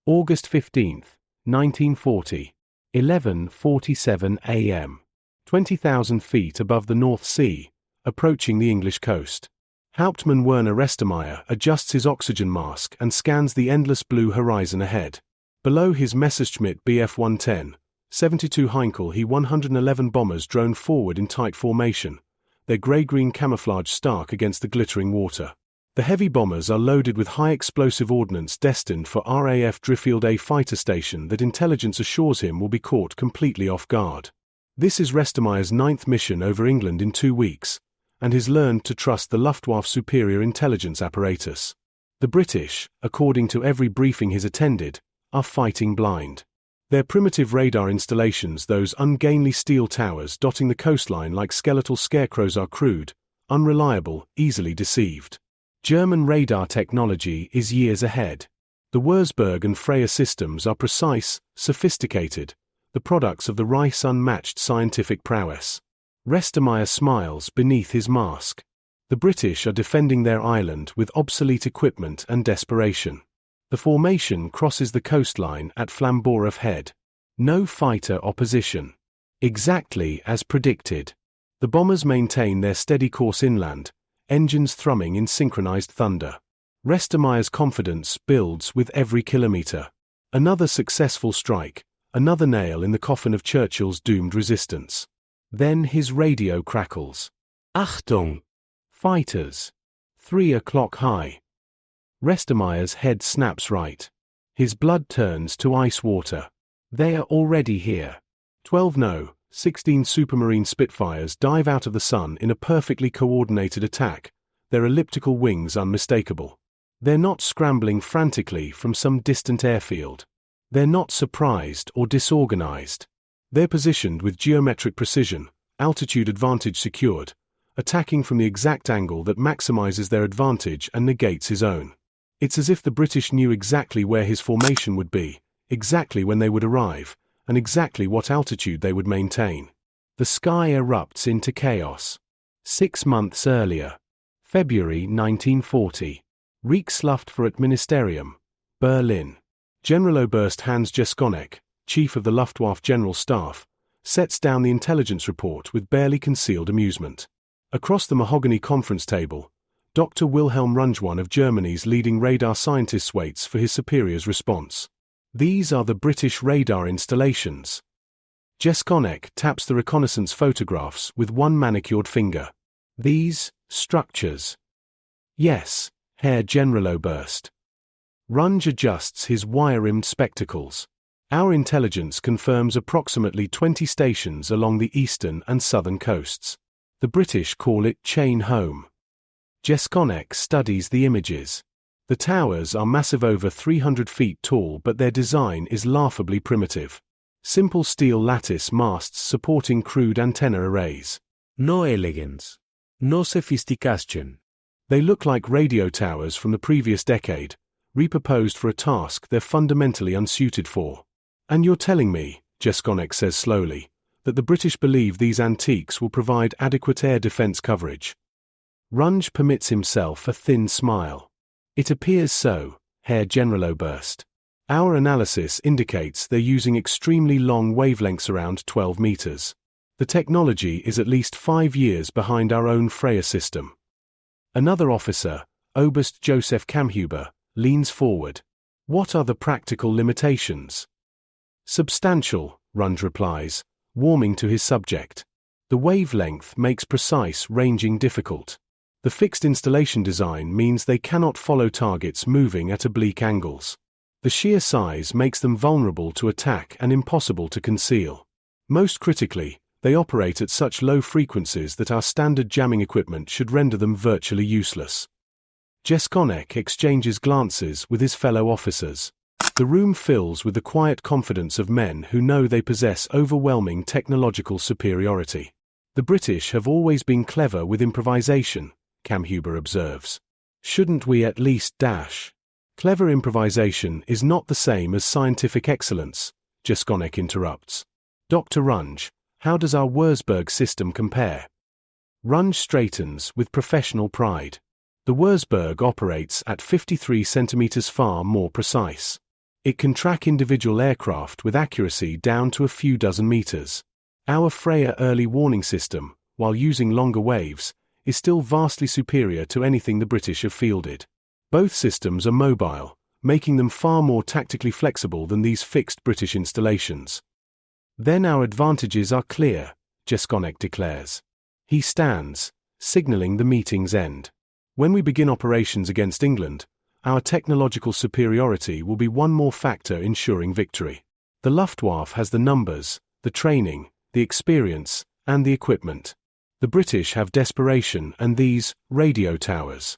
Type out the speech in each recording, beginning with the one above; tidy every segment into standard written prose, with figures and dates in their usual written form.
August 15, 1940, 11:47 a.m. 20,000 feet above the North Sea, approaching the English coast. Hauptmann Werner Restemeyer adjusts his oxygen mask and scans the endless blue horizon ahead. Below his Messerschmitt Bf 110, 72 Heinkel He 111 bombers drone forward in tight formation, their grey-green camouflage stark against the glittering water. The heavy bombers are loaded with high-explosive ordnance destined for RAF Driffield A fighter station that intelligence assures him will be caught completely off guard. This is Restemeyer's 9th mission over England in 2 weeks, and he's learned to trust the Luftwaffe's superior intelligence apparatus. The British, according to every briefing he's attended, are fighting blind. Their primitive radar installations, those ungainly steel towers dotting the coastline like skeletal scarecrows, are crude, unreliable, easily deceived. German radar technology is years ahead. The Würzburg and Freya systems are precise, sophisticated, the products of the Reich's unmatched scientific prowess. Restemeyer smiles beneath his mask. The British are defending their island with obsolete equipment and desperation. The formation crosses the coastline at Flamborough Head. No fighter opposition. Exactly as predicted. The bombers maintain their steady course inland, engines thrumming in synchronized thunder. Restemeyer's confidence builds with every kilometer. Another successful strike, another nail in the coffin of Churchill's doomed resistance. Then his radio crackles. Achtung! Fighters! 3 o'clock high. Restemeyer's head snaps right. His blood turns to ice water. They are already here. 16 Supermarine Spitfires dive out of the sun in a perfectly coordinated attack, their elliptical wings unmistakable. They're not scrambling frantically from some distant airfield. They're not surprised or disorganized. They're positioned with geometric precision, altitude advantage secured, attacking from the exact angle that maximizes their advantage and negates his own. It's as if the British knew exactly where his formation would be, exactly when they would arrive, and exactly what altitude they would maintain. The sky erupts into chaos. 6 months earlier, February 1940, Reichsluftwaffe Ministerium, Berlin. Generaloberst Hans Jeschonnek, chief of the Luftwaffe General Staff, sets down the intelligence report with barely concealed amusement. Across the mahogany conference table, Dr. Wilhelm Runge, one of Germany's leading radar scientists, waits for his superior's response. These are the British radar installations. Jeschonnek taps the reconnaissance photographs with one manicured finger. These structures. Yes, Herr Generaloberst. Runge adjusts his wire-rimmed spectacles. Our intelligence confirms approximately 20 stations along the eastern and southern coasts. The British call it chain home. Jeschonnek studies the images. The towers are massive, over 300 feet tall, but their design is laughably primitive. Simple steel lattice masts supporting crude antenna arrays. No elegance. No sophistication. They look like radio towers from the previous decade, repurposed for a task they're fundamentally unsuited for. And you're telling me, Jeschonnek says slowly, that the British believe these antiques will provide adequate air defense coverage. Runge permits himself a thin smile. It appears so, Herr Generaloberst. Our analysis indicates they're using extremely long wavelengths, around 12 meters. The technology is at least 5 years behind our own Freya system. Another officer, Oberst Joseph Kamhuber, leans forward. What are the practical limitations? Substantial, Runge replies, warming to his subject. The wavelength makes precise ranging difficult. The fixed installation design means they cannot follow targets moving at oblique angles. The sheer size makes them vulnerable to attack and impossible to conceal. Most critically, they operate at such low frequencies that our standard jamming equipment should render them virtually useless. Jeschonnek exchanges glances with his fellow officers. The room fills with the quiet confidence of men who know they possess overwhelming technological superiority. The British have always been clever with improvisation, Kamhuber observes. Shouldn't we at least dash? Clever improvisation is not the same as scientific excellence, Jeschonnek interrupts. Dr. Runge, how does our Würzburg system compare? Runge straightens with professional pride. The Würzburg operates at 53 centimeters, far more precise. It can track individual aircraft with accuracy down to a few dozen meters. Our Freya early warning system, while using longer waves, is still vastly superior to anything the British have fielded. Both systems are mobile, making them far more tactically flexible than these fixed British installations. Then our advantages are clear, Jeschonnek declares. He stands, signaling the meeting's end. When we begin operations against England, our technological superiority will be one more factor ensuring victory. The Luftwaffe has the numbers, the training, the experience, and the equipment. The British have desperation and these radio towers.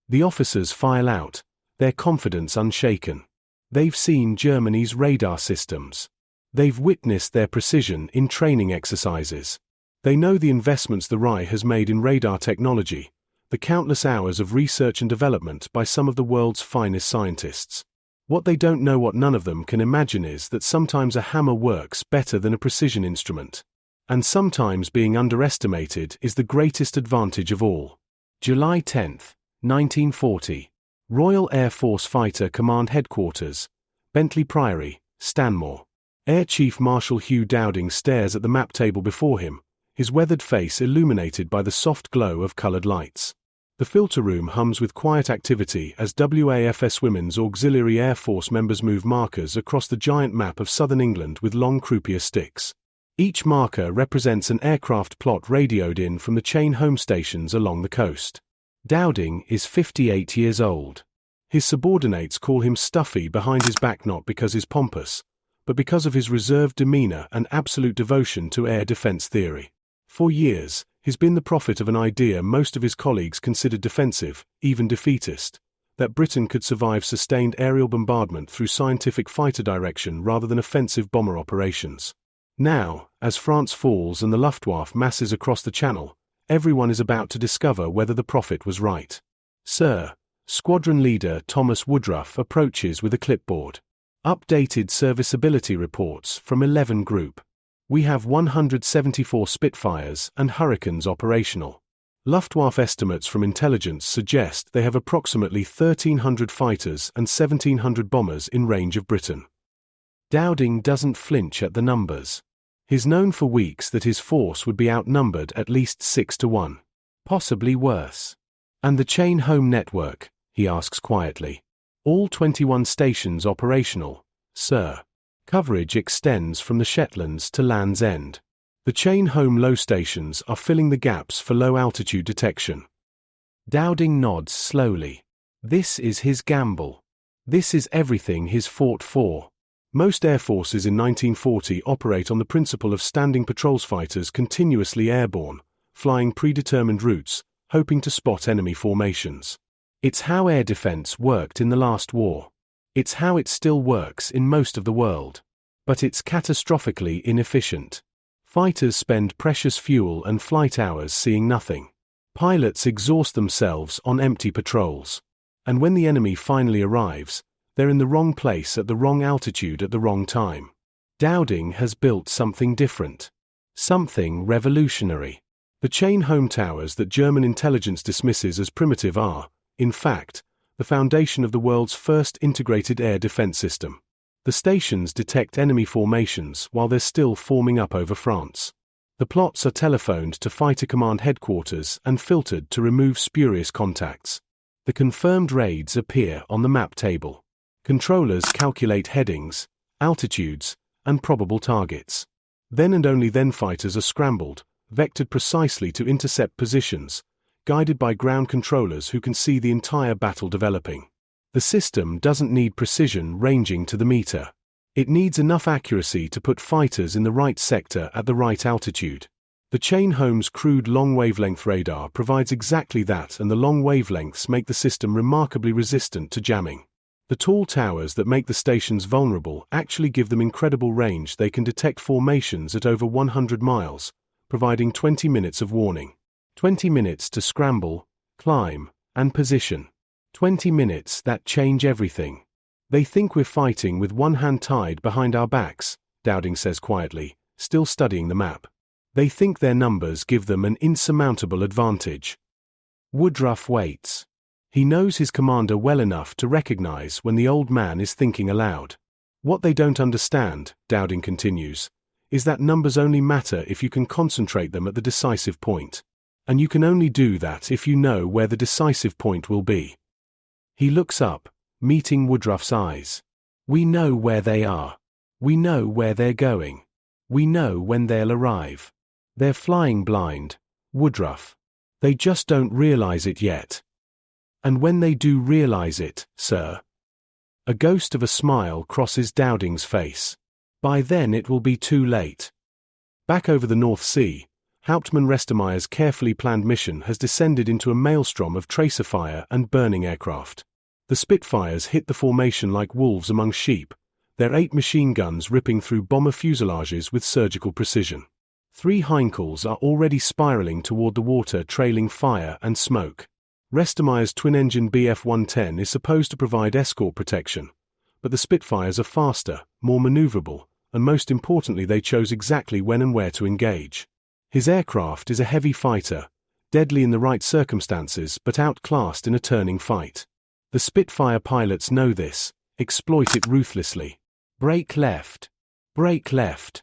The officers file out, their confidence unshaken. They've seen Germany's radar systems. They've witnessed their precision in training exercises. They know the investments the Reich has made in radar technology, the countless hours of research and development by some of the world's finest scientists. What they don't know, what none of them can imagine, is that sometimes a hammer works better than a precision instrument. And sometimes being underestimated is the greatest advantage of all. July 10, 1940. Royal Air Force Fighter Command Headquarters, Bentley Priory, Stanmore. Air Chief Marshal Hugh Dowding stares at the map table before him, his weathered face illuminated by the soft glow of colored lights. The filter room hums with quiet activity as WAFS Women's Auxiliary Air Force members move markers across the giant map of southern England with long croupier sticks. Each marker represents an aircraft plot radioed in from the chain home stations along the coast. Dowding is 58 years old. His subordinates call him stuffy behind his back, not because he's pompous, but because of his reserved demeanor and absolute devotion to air defense theory. For years, he's been the prophet of an idea most of his colleagues considered defensive, even defeatist, that Britain could survive sustained aerial bombardment through scientific fighter direction rather than offensive bomber operations. Now, as France falls and the Luftwaffe masses across the Channel, everyone is about to discover whether the prophet was right. Sir, Squadron Leader Thomas Woodruff approaches with a clipboard. Updated serviceability reports from 11 Group. We have 174 Spitfires and Hurricanes operational. Luftwaffe estimates from intelligence suggest they have approximately 1,300 fighters and 1,700 bombers in range of Britain. Dowding doesn't flinch at the numbers. He's known for weeks that his force would be outnumbered at least 6-1. Possibly worse. And the chain home network, he asks quietly. All 21 stations operational, sir. Coverage extends from the Shetlands to Land's End. The chain home low stations are filling the gaps for low-altitude detection. Dowding nods slowly. This is his gamble. This is everything he's fought for. Most air forces in 1940 operate on the principle of standing patrols, fighters continuously airborne, flying predetermined routes, hoping to spot enemy formations. It's how air defense worked in the last war. It's how it still works in most of the world. But it's catastrophically inefficient. Fighters spend precious fuel and flight hours seeing nothing. Pilots exhaust themselves on empty patrols. And when the enemy finally arrives, they're in the wrong place at the wrong altitude at the wrong time. Dowding has built something different. Something revolutionary. The chain home towers that German intelligence dismisses as primitive are, in fact, the foundation of the world's first integrated air defense system. The stations detect enemy formations while they're still forming up over France. The plots are telephoned to Fighter Command headquarters and filtered to remove spurious contacts. The confirmed raids appear on the map table. Controllers calculate headings, altitudes, and probable targets. Then and only then fighters are scrambled, vectored precisely to intercept positions, guided by ground controllers who can see the entire battle developing. The system doesn't need precision ranging to the meter. It needs enough accuracy to put fighters in the right sector at the right altitude. The chain home's crude long-wavelength radar provides exactly that, and the long wavelengths make the system remarkably resistant to jamming. The tall towers that make the stations vulnerable actually give them incredible range. They can detect formations at over 100 miles, providing 20 minutes of warning. 20 minutes to scramble, climb, and position. 20 minutes that change everything. They think we're fighting with one hand tied behind our backs, Dowding says quietly, still studying the map. They think their numbers give them an insurmountable advantage. Woodruff waits. He knows his commander well enough to recognize when the old man is thinking aloud. What they don't understand, Dowding continues, is that numbers only matter if you can concentrate them at the decisive point. And you can only do that if you know where the decisive point will be. He looks up, meeting Woodruff's eyes. We know where they are. We know where they're going. We know when they'll arrive. They're flying blind, Woodruff. They just don't realize it yet. And when they do realize it, sir. A ghost of a smile crosses Dowding's face. By then it will be too late. Back over the North Sea, Hauptmann Restemeyer's carefully planned mission has descended into a maelstrom of tracer fire and burning aircraft. The Spitfires hit the formation like wolves among sheep, their 8 machine guns ripping through bomber fuselages with surgical precision. 3 Heinkels are already spiraling toward the water, trailing fire and smoke. Restemeyer's twin-engine Bf-110 is supposed to provide escort protection, but the Spitfires are faster, more maneuverable, and most importantly they chose exactly when and where to engage. His aircraft is a heavy fighter, deadly in the right circumstances but outclassed in a turning fight. The Spitfire pilots know this, exploit it ruthlessly. Brake left. Brake left.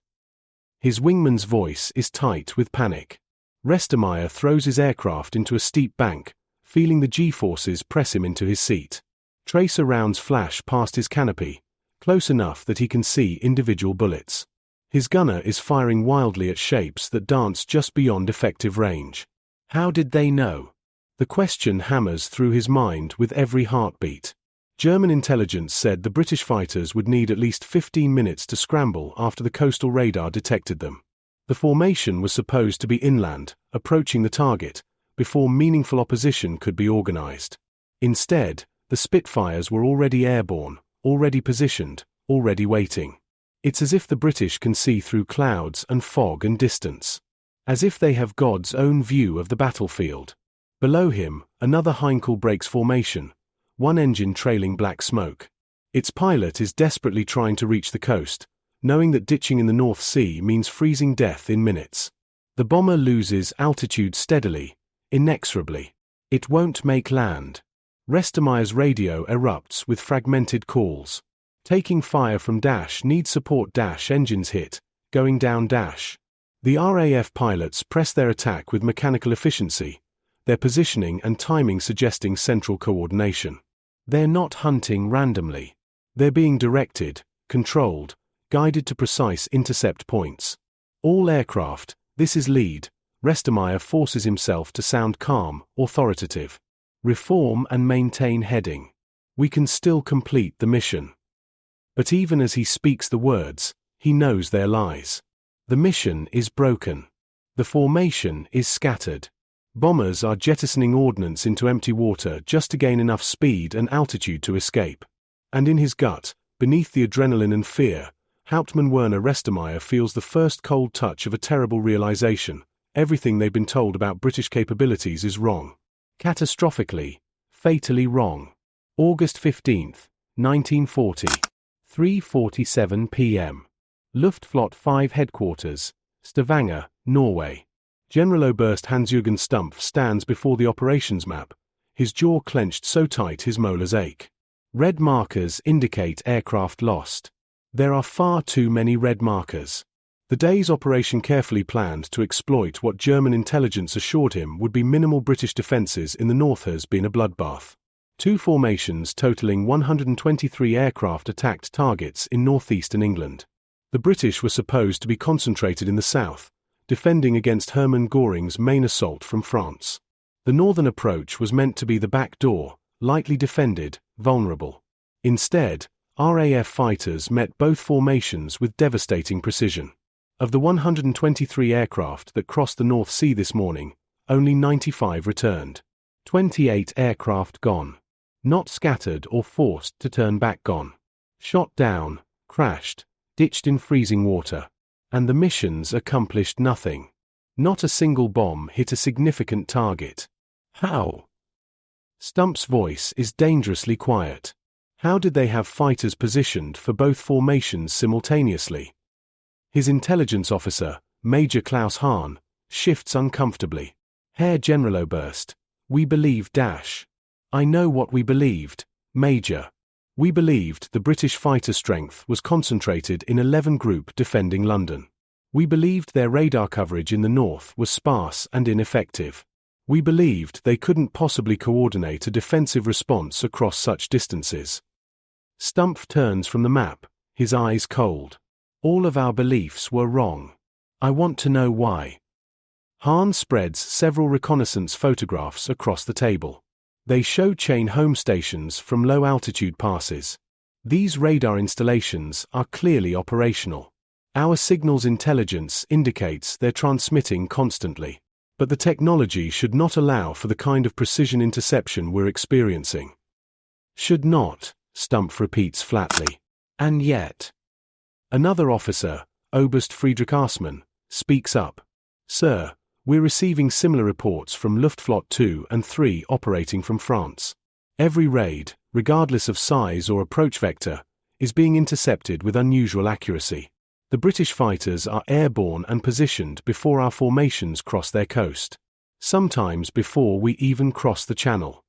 His wingman's voice is tight with panic. Restemeyer throws his aircraft into a steep bank, feeling the G-forces press him into his seat. Tracer rounds flash past his canopy, close enough that he can see individual bullets. His gunner is firing wildly at shapes that dance just beyond effective range. How did they know? The question hammers through his mind with every heartbeat. German intelligence said the British fighters would need at least 15 minutes to scramble after the coastal radar detected them. The formation was supposed to be inland, approaching the target, before meaningful opposition could be organized. Instead, the Spitfires were already airborne, already positioned, already waiting. It's as if the British can see through clouds and fog and distance. As if they have God's own view of the battlefield. Below him, another Heinkel breaks formation, one engine trailing black smoke. Its pilot is desperately trying to reach the coast, knowing that ditching in the North Sea means freezing death in minutes. The bomber loses altitude steadily, inexorably. It won't make land. Restemeyer's radio erupts with fragmented calls. Taking fire from dash needs support dash engines hit, going down dash. The RAF pilots press their attack with mechanical efficiency, their positioning and timing suggesting central coordination. They're not hunting randomly. They're being directed, controlled, guided to precise intercept points. All aircraft, this is lead. Restemeyer forces himself to sound calm, authoritative. Reform and maintain heading. We can still complete the mission. But even as he speaks the words, he knows their lies. The mission is broken. The formation is scattered. Bombers are jettisoning ordnance into empty water just to gain enough speed and altitude to escape. And in his gut, beneath the adrenaline and fear, Hauptmann Werner Restemeyer feels the first cold touch of a terrible realization. Everything they've been told about British capabilities is wrong. Catastrophically, fatally wrong. August 15, 1940. 3:47 p.m. Luftwaffe 5 Headquarters, Stavanger, Norway. Generaloberst Hans Jeschonnek stands before the operations map, his jaw clenched so tight his molars ache. Red markers indicate aircraft lost. There are far too many red markers. The day's operation carefully planned to exploit what German intelligence assured him would be minimal British defences in the north has been a bloodbath. 2 formations totaling 123 aircraft attacked targets in northeastern England. The British were supposed to be concentrated in the south, defending against Hermann Göring's main assault from France. The northern approach was meant to be the back door, lightly defended, vulnerable. Instead, RAF fighters met both formations with devastating precision. Of the 123 aircraft that crossed the North Sea this morning, only 95 returned. 28 aircraft gone. Not scattered or forced to turn back, gone. Shot down, crashed, ditched in freezing water. And the missions accomplished nothing. Not a single bomb hit a significant target. How? Stump's voice is dangerously quiet. How did they have fighters positioned for both formations simultaneously? His intelligence officer, Major Klaus Hahn, shifts uncomfortably. Herr Generaloberst, we believe dash. I know what we believed, Major. We believed the British fighter strength was concentrated in 11 Group defending London. We believed their radar coverage in the north was sparse and ineffective. We believed they couldn't possibly coordinate a defensive response across such distances. Stumpf turns from the map, his eyes cold. All of our beliefs were wrong. I want to know why. Hahn spreads several reconnaissance photographs across the table. They show chain home stations from low-altitude passes. These radar installations are clearly operational. Our signals intelligence indicates they're transmitting constantly. But the technology should not allow for the kind of precision interception we're experiencing. Should not, Stumpf repeats flatly. And yet. Another officer, Oberst Friedrich Aßmann, speaks up. Sir, we're receiving similar reports from Luftflotte 2 and 3 operating from France. Every raid, regardless of size or approach vector, is being intercepted with unusual accuracy. The British fighters are airborne and positioned before our formations cross their coast. Sometimes before we even cross the channel.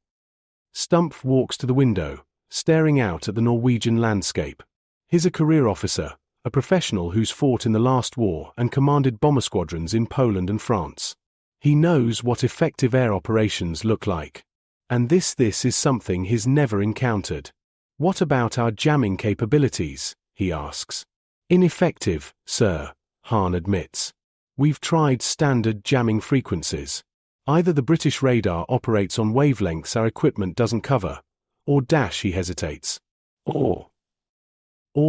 Stumpf walks to the window, staring out at the Norwegian landscape. He's a career officer, a professional who's fought in the last war and commanded bomber squadrons in Poland and France. He knows what effective air operations look like. And this is something he's never encountered. What about our jamming capabilities? He asks. Ineffective, sir, Hahn admits. We've tried standard jamming frequencies. Either the British radar operates on wavelengths our equipment doesn't cover, or he hesitates. Or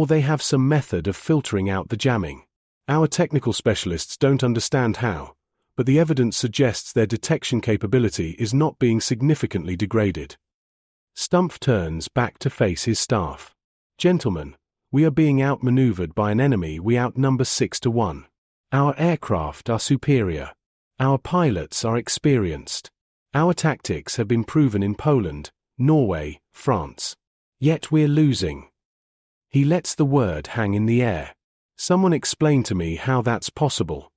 they have some method of filtering out the jamming. Our technical specialists don't understand how, but the evidence suggests their detection capability is not being significantly degraded. Stumpf turns back to face his staff. Gentlemen, we are being outmaneuvered by an enemy we outnumber 6-1. Our aircraft are superior. Our pilots are experienced. Our tactics have been proven in Poland, Norway, France. Yet we're losing. He lets the word hang in the air. Someone explain to me how that's possible.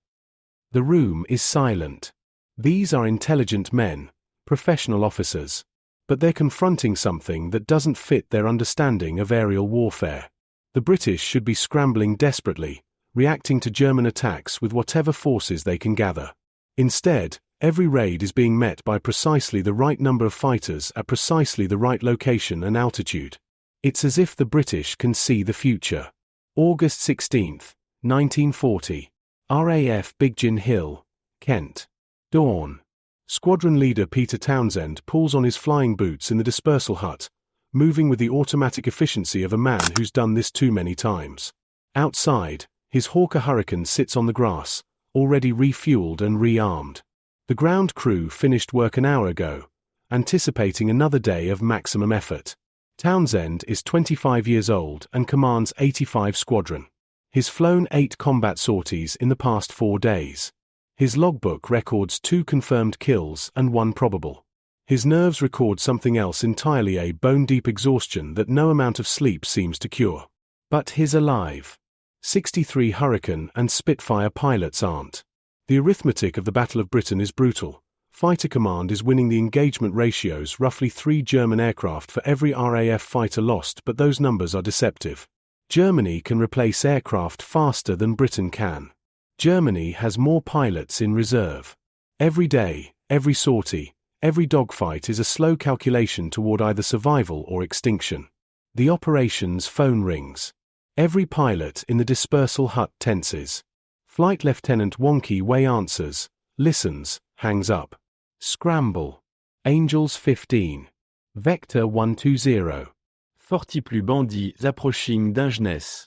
The room is silent. These are intelligent men, professional officers. But they're confronting something that doesn't fit their understanding of aerial warfare. The British should be scrambling desperately, reacting to German attacks with whatever forces they can gather. Instead, every raid is being met by precisely the right number of fighters at precisely the right location and altitude. It's as if the British can see the future. August 16, 1940. RAF Biggin Hill, Kent. Dawn. Squadron leader Peter Townsend pulls on his flying boots in the dispersal hut, moving with the automatic efficiency of a man who's done this too many times. Outside, his Hawker Hurricane sits on the grass, already refueled and rearmed. The ground crew finished work an hour ago, anticipating another day of maximum effort. Townsend is 25 years old and commands 85 Squadron. He's flown 8 combat sorties in the past 4 days. His logbook records 2 confirmed kills and 1 probable. His nerves record something else entirely, a bone-deep exhaustion that no amount of sleep seems to cure. But he's alive. 63 Hurricane and Spitfire pilots aren't. The arithmetic of the Battle of Britain is brutal. Fighter Command is winning the engagement ratios, roughly 3 German aircraft for every RAF fighter lost, but those numbers are deceptive. Germany can replace aircraft faster than Britain can. Germany has more pilots in reserve. Every day, every sortie, every dogfight is a slow calculation toward either survival or extinction. The operations phone rings. Every pilot in the dispersal hut tenses. Flight Lieutenant Wonky Wei answers, listens, hangs up. Scramble. Angels 15. Vector 120. Forty plus bandits approaching Dungeness.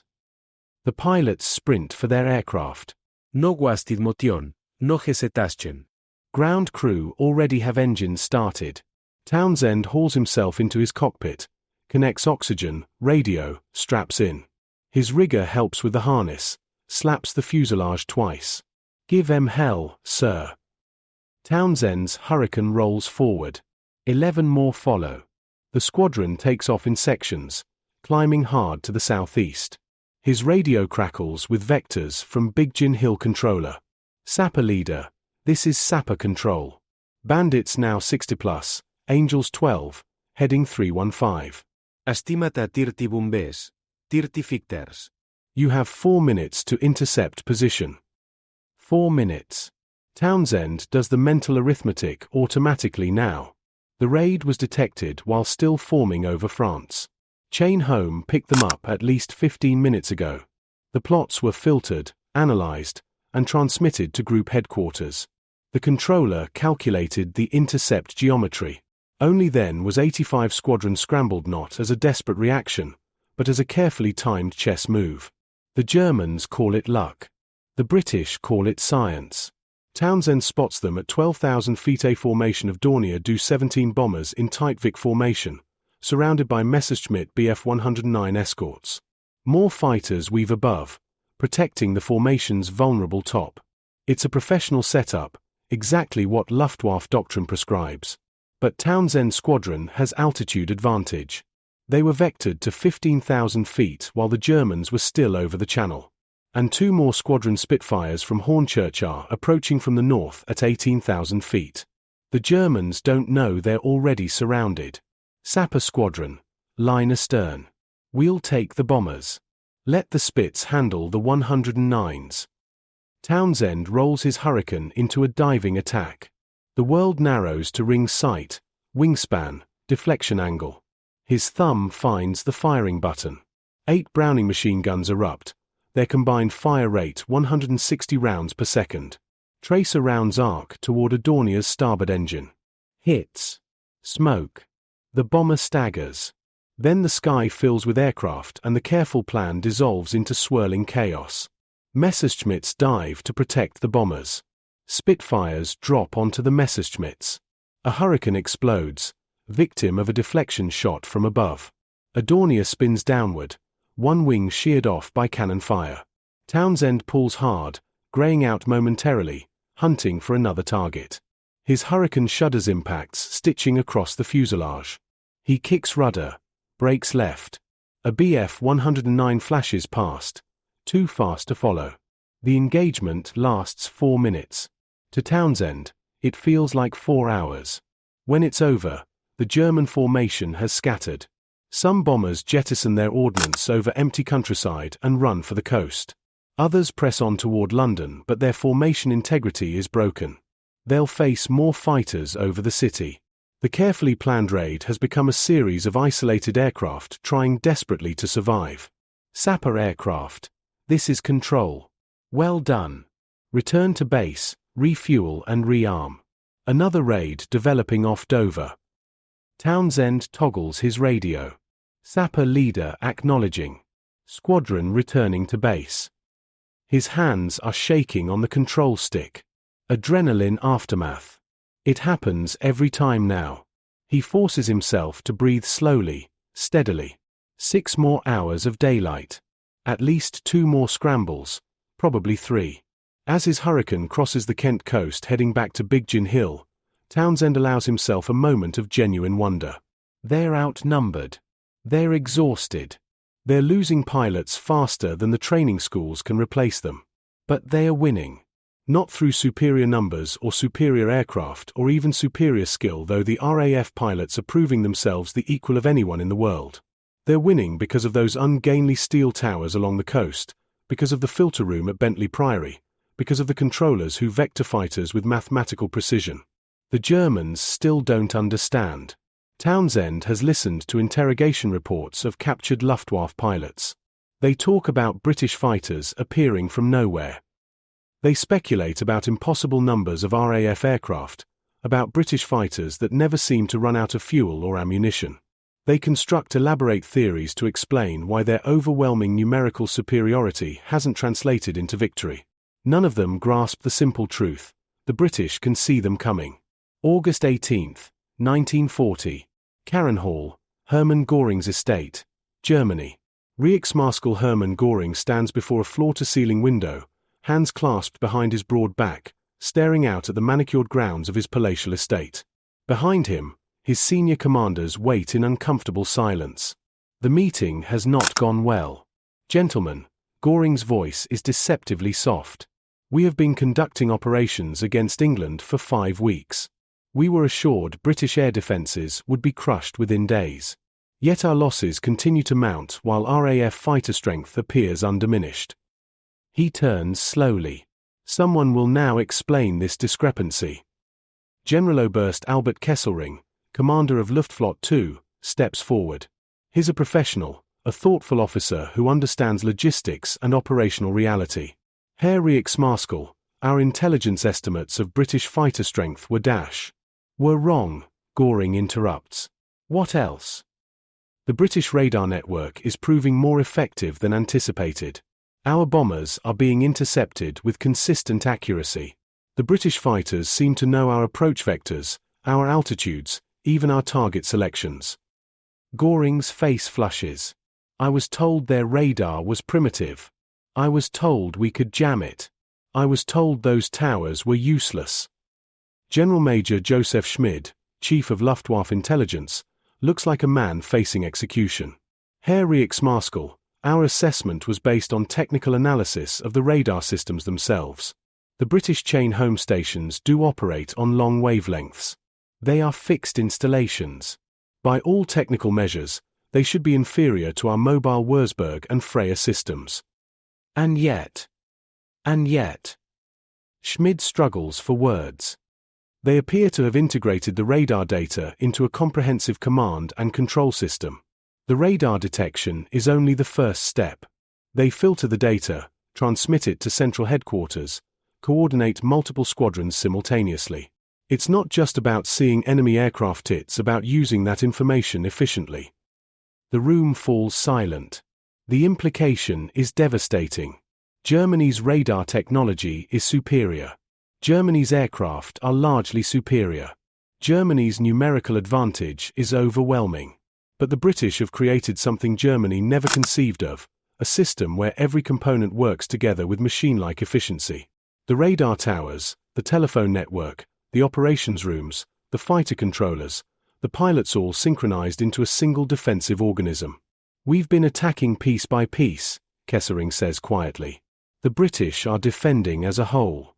The pilots sprint for their aircraft. No guastid motion, no hesitation. Ground crew already have engines started. Townsend hauls himself into his cockpit, connects oxygen, radio, straps in. His rigger helps with the harness, slaps the fuselage twice. Give 'em hell, sir. Townsend's Hurricane rolls forward. 11 more follow. The squadron takes off in sections, climbing hard to the southeast. His radio crackles with vectors from Biggin Hill controller. Sapper leader, this is Sapper control. Bandits now 60+, Angels 12, heading 315. Estimata tirti bombers, tirti ficters. You have 4 minutes to intercept position. 4 minutes. Townsend does the mental arithmetic automatically now. The raid was detected while still forming over France. Chain Home picked them up at least 15 minutes ago. The plots were filtered, analyzed, and transmitted to group headquarters. The controller calculated the intercept geometry. Only then was 85 Squadron scrambled not as a desperate reaction, but as a carefully timed chess move. The Germans call it luck. The British call it science. Townsend spots them at 12,000 feet. A formation of Dornier Do 17 bombers in tight Vic formation, surrounded by Messerschmitt Bf 109 escorts. More fighters weave above, protecting the formation's vulnerable top. It's a professional setup, exactly what Luftwaffe doctrine prescribes. But Townsend's squadron has altitude advantage. They were vectored to 15,000 feet while the Germans were still over the channel. And 2 more squadron Spitfires from Hornchurch are approaching from the north at 18,000 feet. The Germans don't know they're already surrounded. Sapper squadron, line astern. We'll take the bombers. Let the Spits handle the 109s. Townsend rolls his Hurricane into a diving attack. The world narrows to ring sight, wingspan, deflection angle. His thumb finds the firing button. 8 Browning machine guns erupt, their combined fire rate 160 rounds per second. Tracer rounds arc toward a Dornier's starboard engine. Hits. Smoke. The bomber staggers. Then the sky fills with aircraft and the careful plan dissolves into swirling chaos. Messerschmitts dive to protect the bombers. Spitfires drop onto the Messerschmitts. A Hurricane explodes, victim of a deflection shot from above. A Dornier spins downward, one wing sheared off by cannon fire. Townsend pulls hard, graying out momentarily, hunting for another target. His Hurricane shudders impacts stitching across the fuselage. He kicks rudder, brakes left. A Bf 109 flashes past, too fast to follow. The engagement lasts 4 minutes. To Townsend, it feels like 4 hours. When it's over, the German formation has scattered. Some bombers jettison their ordnance over empty countryside and run for the coast. Others press on toward London, but their formation integrity is broken. They'll face more fighters over the city. The carefully planned raid has become a series of isolated aircraft trying desperately to survive. Sapper aircraft. This is control. Well done. Return to base, refuel and rearm. Another raid developing off Dover. Townsend toggles his radio. Sapper leader acknowledging. Squadron returning to base. His hands are shaking on the control stick. Adrenaline aftermath. It happens every time now. He forces himself to breathe slowly, steadily. 6 more hours of daylight. At least 2 more scrambles, probably 3. As his Hurricane crosses the Kent coast heading back to Big Gin Hill, Townsend allows himself a moment of genuine wonder. They're outnumbered. They're exhausted. They're losing pilots faster than the training schools can replace them. But they are winning. Not through superior numbers or superior aircraft or even superior skill, though the RAF pilots are proving themselves the equal of anyone in the world. They're winning because of those ungainly steel towers along the coast, because of the filter room at Bentley Priory, because of the controllers who vector fighters with mathematical precision. The Germans still don't understand. Townsend has listened to interrogation reports of captured Luftwaffe pilots. They talk about British fighters appearing from nowhere. They speculate about impossible numbers of RAF aircraft, about British fighters that never seem to run out of fuel or ammunition. They construct elaborate theories to explain why their overwhelming numerical superiority hasn't translated into victory. None of them grasp the simple truth: the British can see them coming. August 18, 1940. Carenhall, Hermann Göring's estate, Germany. Reichsmarschall Hermann Göring stands before a floor-to-ceiling window, hands clasped behind his broad back, staring out at the manicured grounds of his palatial estate. Behind him, his senior commanders wait in uncomfortable silence. The meeting has not gone well. Gentlemen, Göring's voice is deceptively soft. We have been conducting operations against England for 5 weeks. We were assured British air defences would be crushed within days. Yet our losses continue to mount while RAF fighter strength appears undiminished. He turns slowly. Someone will now explain this discrepancy. Generaloberst Albert Kesselring, commander of Luftflotte 2, steps forward. He's a professional, a thoughtful officer who understands logistics and operational reality. Herr Reichsmarschall, our intelligence estimates of British fighter strength were wrong, Goring interrupts. What else? The British radar network is proving more effective than anticipated. Our bombers are being intercepted with consistent accuracy. The British fighters seem to know our approach vectors, our altitudes, even our target selections. Goring's face flushes. I was told their radar was primitive. I was told we could jam it. I was told those towers were useless. General Major Joseph Schmid, Chief of Luftwaffe Intelligence, looks like a man facing execution. Herr Reichsmarschall, our assessment was based on technical analysis of the radar systems themselves. The British chain home stations do operate on long wavelengths. They are fixed installations. By all technical measures, they should be inferior to our mobile Würzburg and Freya systems. And yet. Schmid struggles for words. They appear to have integrated the radar data into a comprehensive command and control system. The radar detection is only the first step. They filter the data, transmit it to central headquarters, coordinate multiple squadrons simultaneously. It's not just about seeing enemy aircraft, it's about using that information efficiently. The room falls silent. The implication is devastating. Germany's radar technology is superior. Germany's aircraft are largely superior. Germany's numerical advantage is overwhelming. But the British have created something Germany never conceived of, a system where every component works together with machine-like efficiency. The radar towers, the telephone network, the operations rooms, the fighter controllers, the pilots all synchronized into a single defensive organism. We've been attacking piece by piece, Kesselring says quietly. The British are defending as a whole.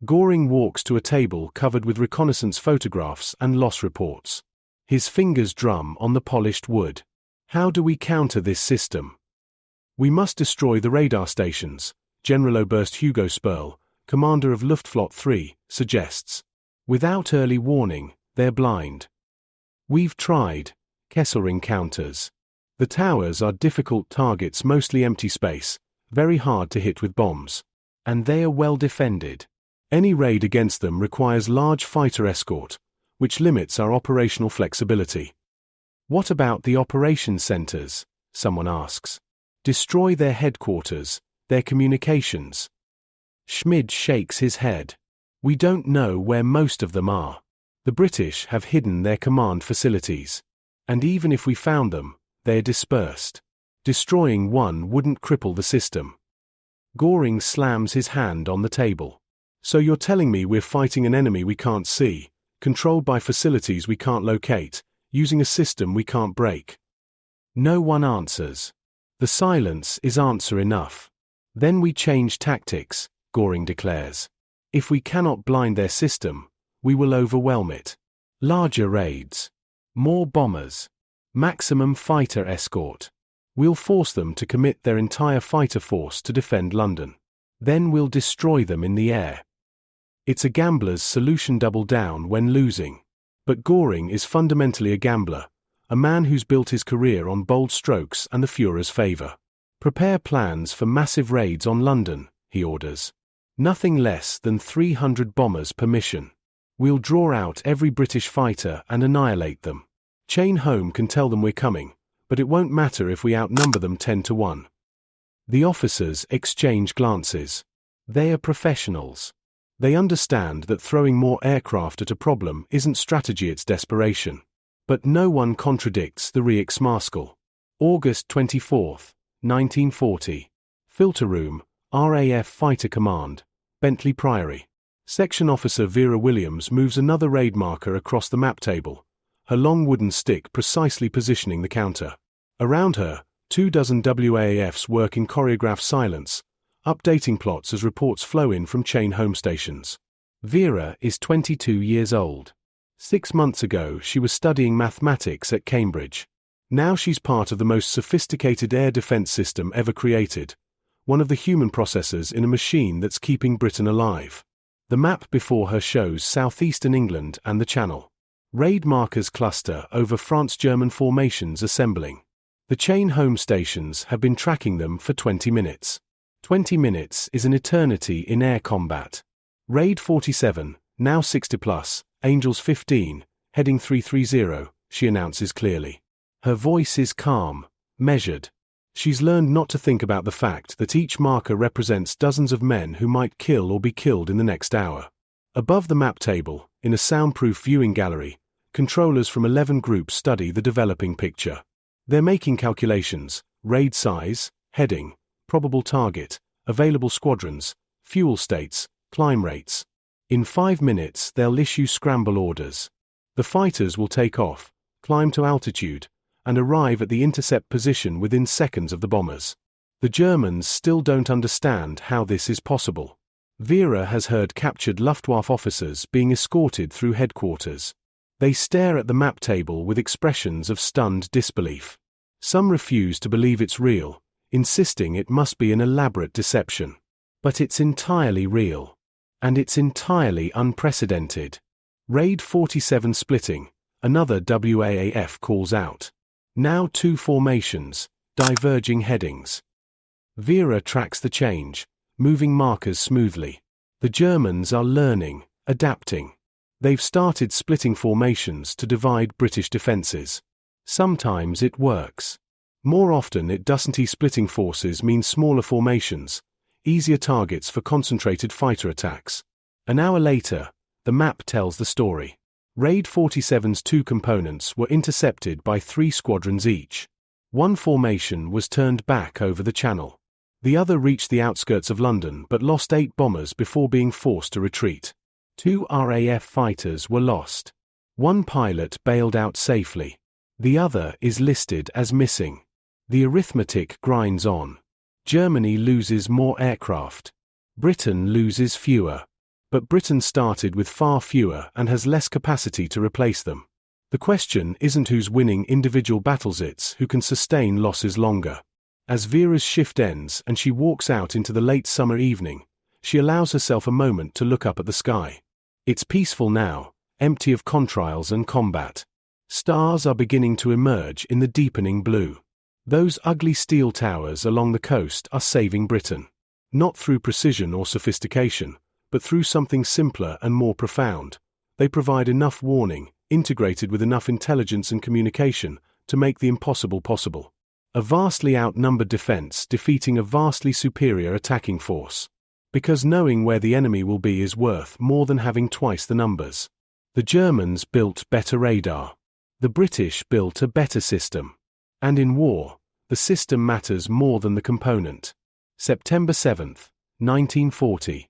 Goring walks to a table covered with reconnaissance photographs and loss reports. His fingers drum on the polished wood. How do we counter this system? We must destroy the radar stations, Generaloberst Hugo Sperl, commander of Luftflotte 3, suggests. Without early warning, they're blind. We've tried, Kesselring counters. The towers are difficult targets, mostly empty space, very hard to hit with bombs. And they are well defended. Any raid against them requires large fighter escort, which limits our operational flexibility. What about the operations centers? Someone asks. Destroy their headquarters, their communications. Schmid shakes his head. We don't know where most of them are. The British have hidden their command facilities. And even if we found them, they're dispersed. Destroying one wouldn't cripple the system. Goring slams his hand on the table. So you're telling me we're fighting an enemy we can't see, controlled by facilities we can't locate, using a system we can't break? No one answers. The silence is answer enough. Then we change tactics, Goring declares. If we cannot blind their system, we will overwhelm it. Larger raids. More bombers. Maximum fighter escort. We'll force them to commit their entire fighter force to defend London. Then we'll destroy them in the air. It's a gambler's solution, double down when losing. But Goring is fundamentally a gambler, a man who's built his career on bold strokes and the Führer's favor. Prepare plans for massive raids on London, he orders. Nothing less than 300 bombers per mission. We'll draw out every British fighter and annihilate them. Chain home can tell them we're coming, but it won't matter if we outnumber them 10-1. The officers exchange glances. They are professionals. They understand that throwing more aircraft at a problem isn't strategy, it's desperation. But no one contradicts the Reichsmarschall. August 24, 1940. Filter Room, RAF Fighter Command, Bentley Priory. Section Officer Vera Williams moves another raid marker across the map table, her long wooden stick precisely positioning the counter. Around her, 24 WAAFs work in choreographed silence, updating plots as reports flow in from chain home stations. Vera is 22 years old. 6 months ago she was studying mathematics at Cambridge. Now she's part of the most sophisticated air defense system ever created, one of the human processors in a machine that's keeping Britain alive. The map before her shows southeastern England and the Channel. Raid markers cluster over France-German formations assembling. The chain home stations have been tracking them for 20 minutes. 20 minutes is an eternity in air combat. Raid 47, now 60+, Angels 15, heading 330, she announces clearly. Her voice is calm, measured. She's learned not to think about the fact that each marker represents dozens of men who might kill or be killed in the next hour. Above the map table, in a soundproof viewing gallery, controllers from 11 groups study the developing picture. They're making calculations: raid size, heading, probable target, available squadrons, fuel states, climb rates. In 5 minutes they'll issue scramble orders. The fighters will take off, climb to altitude, and arrive at the intercept position within seconds of the bombers. The Germans still don't understand how this is possible. Vera has heard captured Luftwaffe officers being escorted through headquarters. They stare at the map table with expressions of stunned disbelief. Some refuse to believe it's real, insisting it must be an elaborate deception. But it's entirely real. And it's entirely unprecedented. Raid 47 splitting, another WAAF calls out. Now 2 formations, diverging headings. Vera tracks the change, moving markers smoothly. The Germans are learning, adapting. They've started splitting formations to divide British defences. Sometimes it works. More often it doesn't. Splitting forces means smaller formations, easier targets for concentrated fighter attacks. An hour later, the map tells the story. Raid 47's 2 components were intercepted by 3 squadrons each. One formation was turned back over the Channel. The other reached the outskirts of London but lost 8 bombers before being forced to retreat. 2 RAF fighters were lost. One pilot bailed out safely. The other is listed as missing. The arithmetic grinds on. Germany loses more aircraft. Britain loses fewer. But Britain started with far fewer and has less capacity to replace them. The question isn't who's winning individual battles, it's who can sustain losses longer. As Vera's shift ends and she walks out into the late summer evening, she allows herself a moment to look up at the sky. It's peaceful now, empty of contrails and combat. Stars are beginning to emerge in the deepening blue. Those ugly steel towers along the coast are saving Britain. Not through precision or sophistication, but through something simpler and more profound. They provide enough warning, integrated with enough intelligence and communication, to make the impossible possible. A vastly outnumbered defense defeating a vastly superior attacking force. Because knowing where the enemy will be is worth more than having twice the numbers. The Germans built better radar. The British built a better system. And in war, the system matters more than the component. September 7, 1940.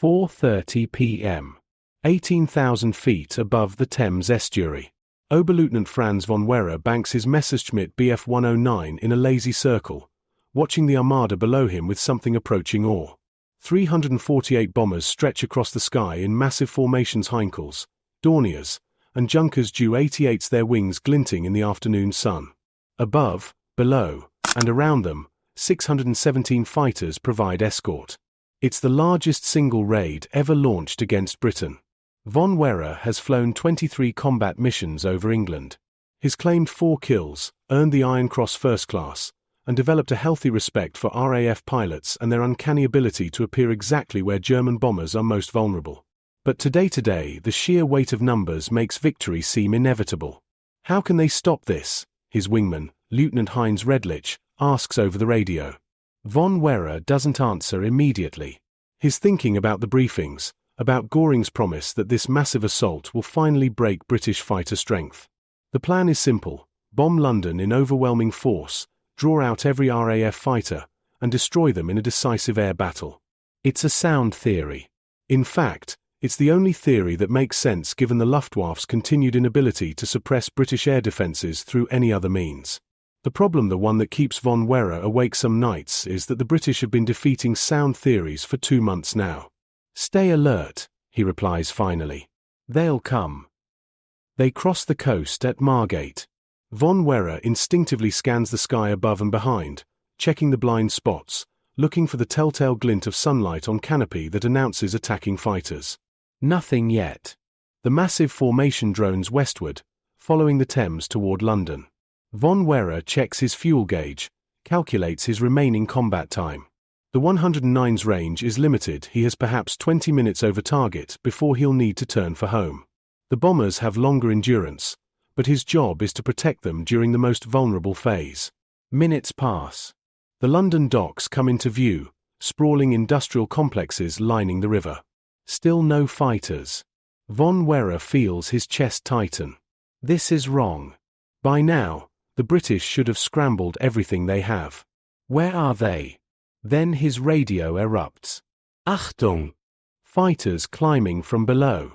4:30 p.m. 18,000 feet above the Thames estuary. Oberleutnant Franz von Werra banks his Messerschmitt Bf 109 in a lazy circle, watching the armada below him with something approaching awe. 348 bombers stretch across the sky in massive formations, Heinkels, Dorniers, and Junkers Ju-88s, their wings glinting in the afternoon sun. Above, below, and around them, 617 fighters provide escort. It's the largest single raid ever launched against Britain. Von Werra has flown 23 combat missions over England. His claimed 4 kills, earned the Iron Cross First Class, and developed a healthy respect for RAF pilots and their uncanny ability to appear exactly where German bombers are most vulnerable. But today, the sheer weight of numbers makes victory seem inevitable. How can they stop this? His wingman, Lieutenant Heinz Redlich, asks over the radio. Von Werra doesn't answer immediately. He's thinking about the briefings, about Göring's promise that this massive assault will finally break British fighter strength. The plan is simple: bomb London in overwhelming force, draw out every RAF fighter, and destroy them in a decisive air battle. It's a sound theory. In fact, it's the only theory that makes sense given the Luftwaffe's continued inability to suppress British air defences through any other means. The problem, the one that keeps von Werra awake some nights, is that the British have been defeating sound theories for 2 months now. Stay alert, he replies finally. They'll come. They cross the coast at Margate. Von Werra instinctively scans the sky above and behind, checking the blind spots, looking for the telltale glint of sunlight on canopy that announces attacking fighters. Nothing yet. The massive formation drones westward, following the Thames toward London. Von Werra checks his fuel gauge, calculates his remaining combat time. The 109's range is limited. He has perhaps 20 minutes over target before he'll need to turn for home. The bombers have longer endurance, but his job is to protect them during the most vulnerable phase. Minutes pass. The London docks come into view, sprawling industrial complexes lining the river. Still no fighters. Von Werra feels his chest tighten. This is wrong. By now, the British should have scrambled everything they have. Where are they? Then his radio erupts. Achtung! Fighters climbing from below.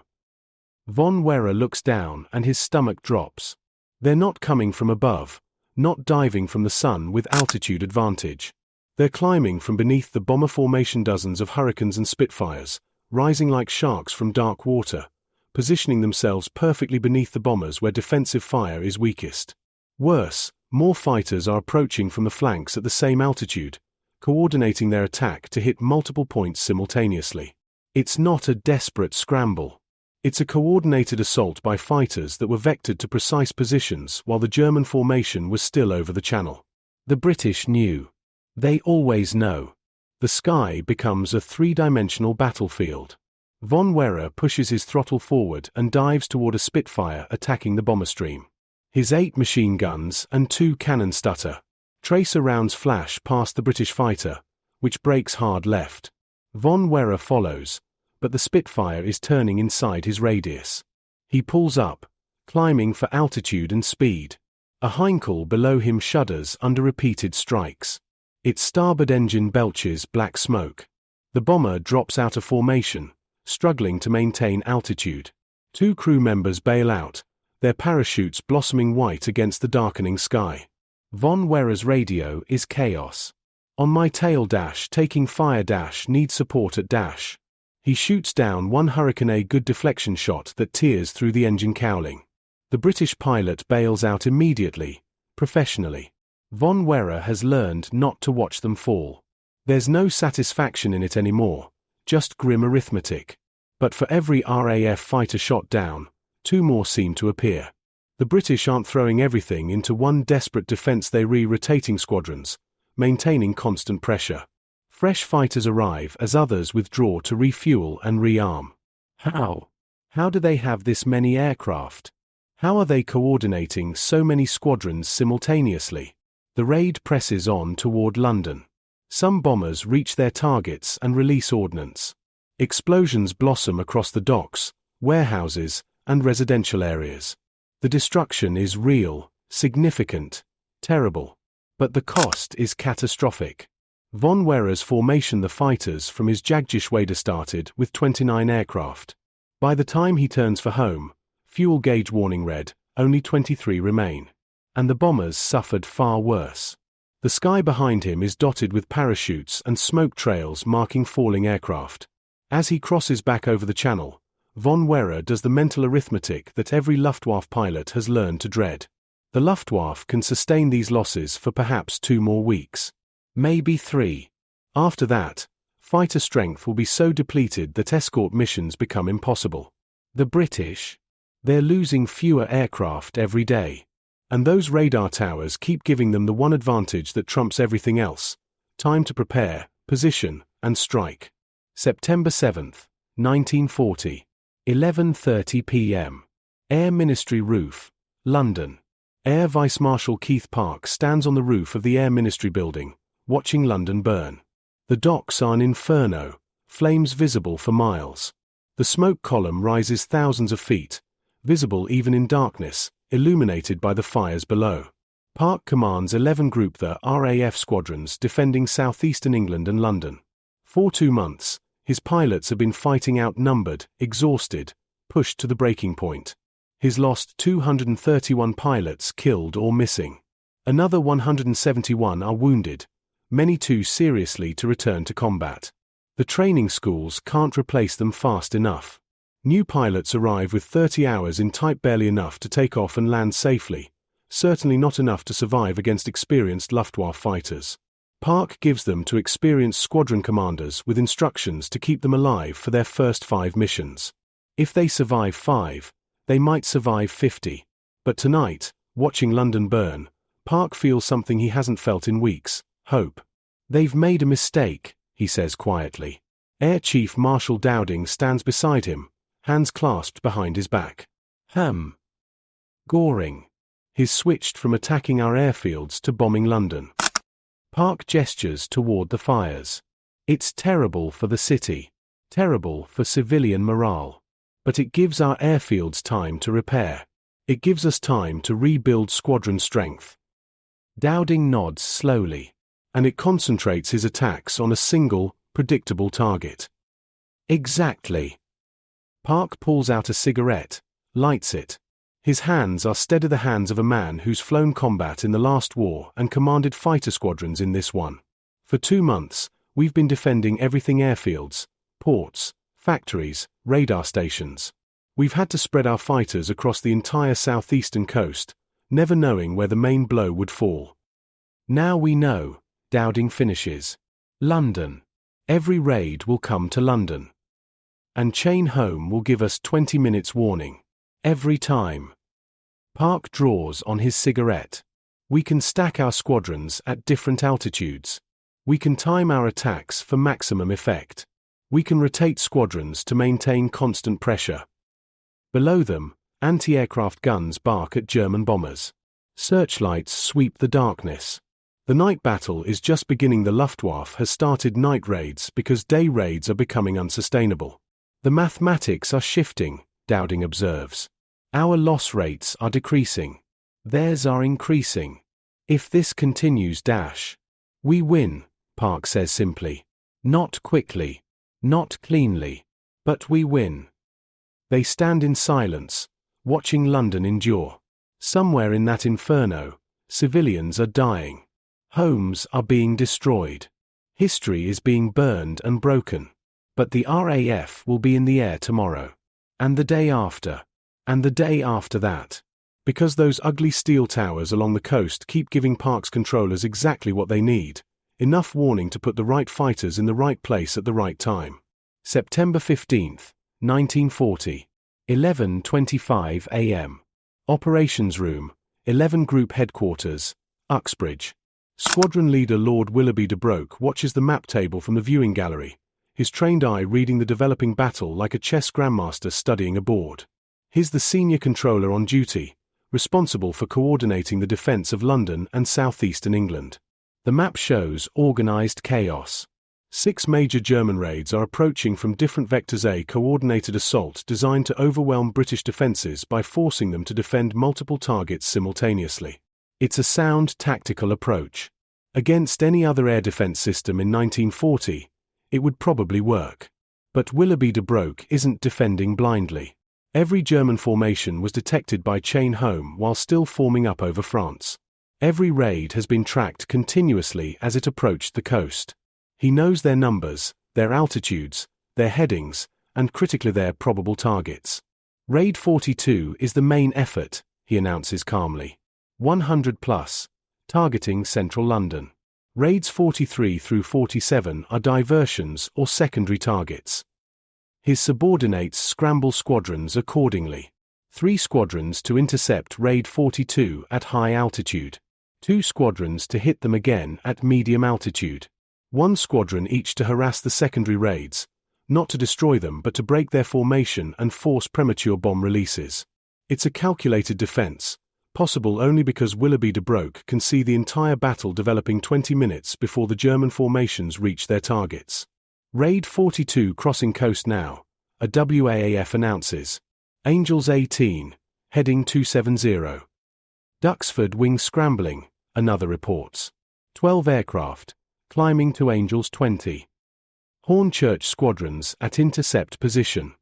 Von Werra looks down and his stomach drops. They're not coming from above, not diving from the sun with altitude advantage. They're climbing from beneath the bomber formation, dozens of Hurricanes and Spitfires, rising like sharks from dark water, positioning themselves perfectly beneath the bombers where defensive fire is weakest. Worse, more fighters are approaching from the flanks at the same altitude, coordinating their attack to hit multiple points simultaneously. It's not a desperate scramble. It's a coordinated assault by fighters that were vectored to precise positions while the German formation was still over the channel. The British knew. They always know. The sky becomes a three-dimensional battlefield. Von Werra pushes his throttle forward and dives toward a Spitfire attacking the bomber stream. His 8 machine guns and 2 cannon stutter. Tracer rounds flash past the British fighter, which breaks hard left. Von Werra follows, but the Spitfire is turning inside his radius. He pulls up, climbing for altitude and speed. A Heinkel below him shudders under repeated strikes. Its starboard engine belches black smoke. The bomber drops out of formation, struggling to maintain altitude. 2 crew members bail out, their parachutes blossoming white against the darkening sky. Von Werra's radio is chaos. On my tail dash, taking fire dash, need support at dash. He shoots down one Hurricane, a good deflection shot that tears through the engine cowling. The British pilot bails out immediately, professionally. Von Werra has learned not to watch them fall. There's no satisfaction in it anymore, just grim arithmetic. But for every RAF fighter shot down, 2 more seem to appear. The British aren't throwing everything into one desperate defense. They re-rotating squadrons, maintaining constant pressure. Fresh fighters arrive as others withdraw to refuel and rearm. How? How do they have this many aircraft? How are they coordinating so many squadrons simultaneously? The raid presses on toward London. Some bombers reach their targets and release ordnance. Explosions blossom across the docks, warehouses, and residential areas. The destruction is real, significant, terrible. But the cost is catastrophic. Von Werra's formation, the fighters from his Jagdgeschwader, started with 29 aircraft. By the time he turns for home, fuel gauge warning red, only 23 remain. And the bombers suffered far worse. The sky behind him is dotted with parachutes and smoke trails marking falling aircraft. As he crosses back over the channel, Von Werra does the mental arithmetic that every Luftwaffe pilot has learned to dread. The Luftwaffe can sustain these losses for perhaps 2 more weeks. Maybe 3. After that, fighter strength will be so depleted that escort missions become impossible. The British? They're losing fewer aircraft every day. And those radar towers keep giving them the one advantage that trumps everything else: time to prepare, position, and strike. September 7, 1940. 11:30 p.m. Air Ministry Roof, London. Air Vice Marshal Keith Park stands on the roof of the Air Ministry building, watching London burn. The docks are an inferno, flames visible for miles. The smoke column rises thousands of feet, visible even in darkness, illuminated by the fires below. Park commands 11 Group the RAF squadrons defending southeastern England and London. For 2 months, his pilots have been fighting outnumbered, exhausted, pushed to the breaking point. He's lost 231 pilots killed or missing. Another 171 are wounded, many too seriously to return to combat. The training schools can't replace them fast enough. New pilots arrive with 30 hours in type, barely enough to take off and land safely, certainly not enough to survive against experienced Luftwaffe fighters. Park gives them to experienced squadron commanders with instructions to keep them alive for their first 5 missions. If they survive 5, they might survive 50. But tonight, watching London burn, Park feels something he hasn't felt in weeks: hope. "They've made a mistake," he says quietly. Air Chief Marshal Dowding stands beside him, hands clasped behind his back. Goring. He's switched from attacking our airfields to bombing London. Park gestures toward the fires. "It's terrible for the city, terrible for civilian morale. But it gives our airfields time to repair. It gives us time to rebuild squadron strength." Dowding nods slowly, and it concentrates his attacks on a single, predictable target. "Exactly." Park pulls out a cigarette, lights it. His hands are steady, the hands of a man who's flown combat in the last war and commanded fighter squadrons in this one. "For 2 months, we've been defending everything: airfields, ports, factories, radar stations. We've had to spread our fighters across the entire southeastern coast, never knowing where the main blow would fall. Now we know," Dowding finishes. "London. Every raid will come to London. And chain home will give us 20 minutes warning. Every time." Park draws on his cigarette. "We can stack our squadrons at different altitudes. We can time our attacks for maximum effect. We can rotate squadrons to maintain constant pressure." Below them, anti-aircraft guns bark at German bombers. Searchlights sweep the darkness. The night battle is just beginning. The Luftwaffe has started night raids because day raids are becoming unsustainable. "The mathematics are shifting," Dowding observes. "Our loss rates are decreasing. Theirs are increasing. If this continues, we win," Park says simply. "Not quickly, not cleanly, but we win." They stand in silence, watching London endure. Somewhere in that inferno, civilians are dying. Homes are being destroyed. History is being burned and broken. But the RAF will be in the air tomorrow. And the day after. And the day after that. Because those ugly steel towers along the coast keep giving Park's controllers exactly what they need: enough warning to put the right fighters in the right place at the right time. September 15th, 1940. 11:25 a.m. Operations Room, 11 Group Headquarters, Uxbridge. Squadron leader Lord Willoughby de Broke watches the map table from the viewing gallery, his trained eye reading the developing battle like a chess grandmaster studying a board. He's the senior controller on duty, responsible for coordinating the defence of London and southeastern England. The map shows organised chaos. 6 major German raids are approaching from different vectors: a coordinated assault designed to overwhelm British defences by forcing them to defend multiple targets simultaneously. It's a sound tactical approach. Against any other air defence system in 1940, it would probably work. But Willoughby de Broke isn't defending blindly. Every German formation was detected by chain home while still forming up over France. Every raid has been tracked continuously as it approached the coast. He knows their numbers, their altitudes, their headings, and critically their probable targets. "Raid 42 is the main effort," he announces calmly. 100 plus, targeting central London. Raids 43 through 47 are diversions or secondary targets. His subordinates scramble squadrons accordingly. 3 squadrons to intercept Raid 42 at high altitude. 2 squadrons to hit them again at medium altitude. 1 squadron each to harass the secondary raids, not to destroy them but to break their formation and force premature bomb releases. It's a calculated defense, possible only because Willoughby de Broke can see the entire battle developing 20 minutes before the German formations reach their targets. Raid 42 crossing coast now, a WAAF announces. Angels 18, heading 270. Duxford wing scrambling, another reports. 12 aircraft, climbing to Angels 20. Hornchurch squadrons at intercept position.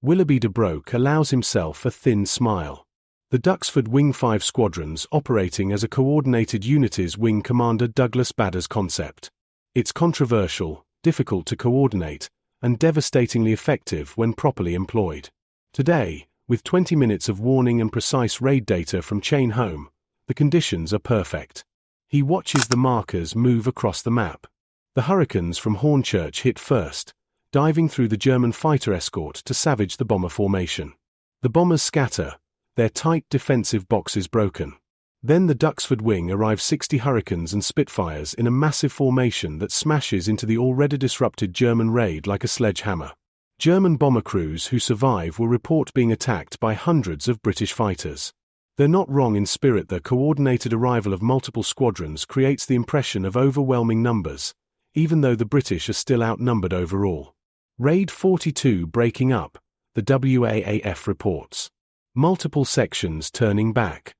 Willoughby de Broke allows himself a thin smile. The Duxford Wing 5 squadrons operating as a coordinated unit is Wing Commander Douglas Bader's concept. It's controversial, difficult to coordinate, and devastatingly effective when properly employed. Today, with 20 minutes of warning and precise raid data from Chain Home, the conditions are perfect. He watches the markers move across the map. The Hurricanes from Hornchurch hit first, diving through the German fighter escort to savage the bomber formation. The bombers scatter, their tight defensive boxes broken. Then the Duxford wing arrive 60 Hurricanes and Spitfires in a massive formation that smashes into the already disrupted German raid like a sledgehammer. German bomber crews who survive will report being attacked by hundreds of British fighters. They're not wrong in spirit. The coordinated arrival of multiple squadrons creates the impression of overwhelming numbers, even though the British are still outnumbered overall. Raid 42 breaking up, the WAAF reports. Multiple sections turning back.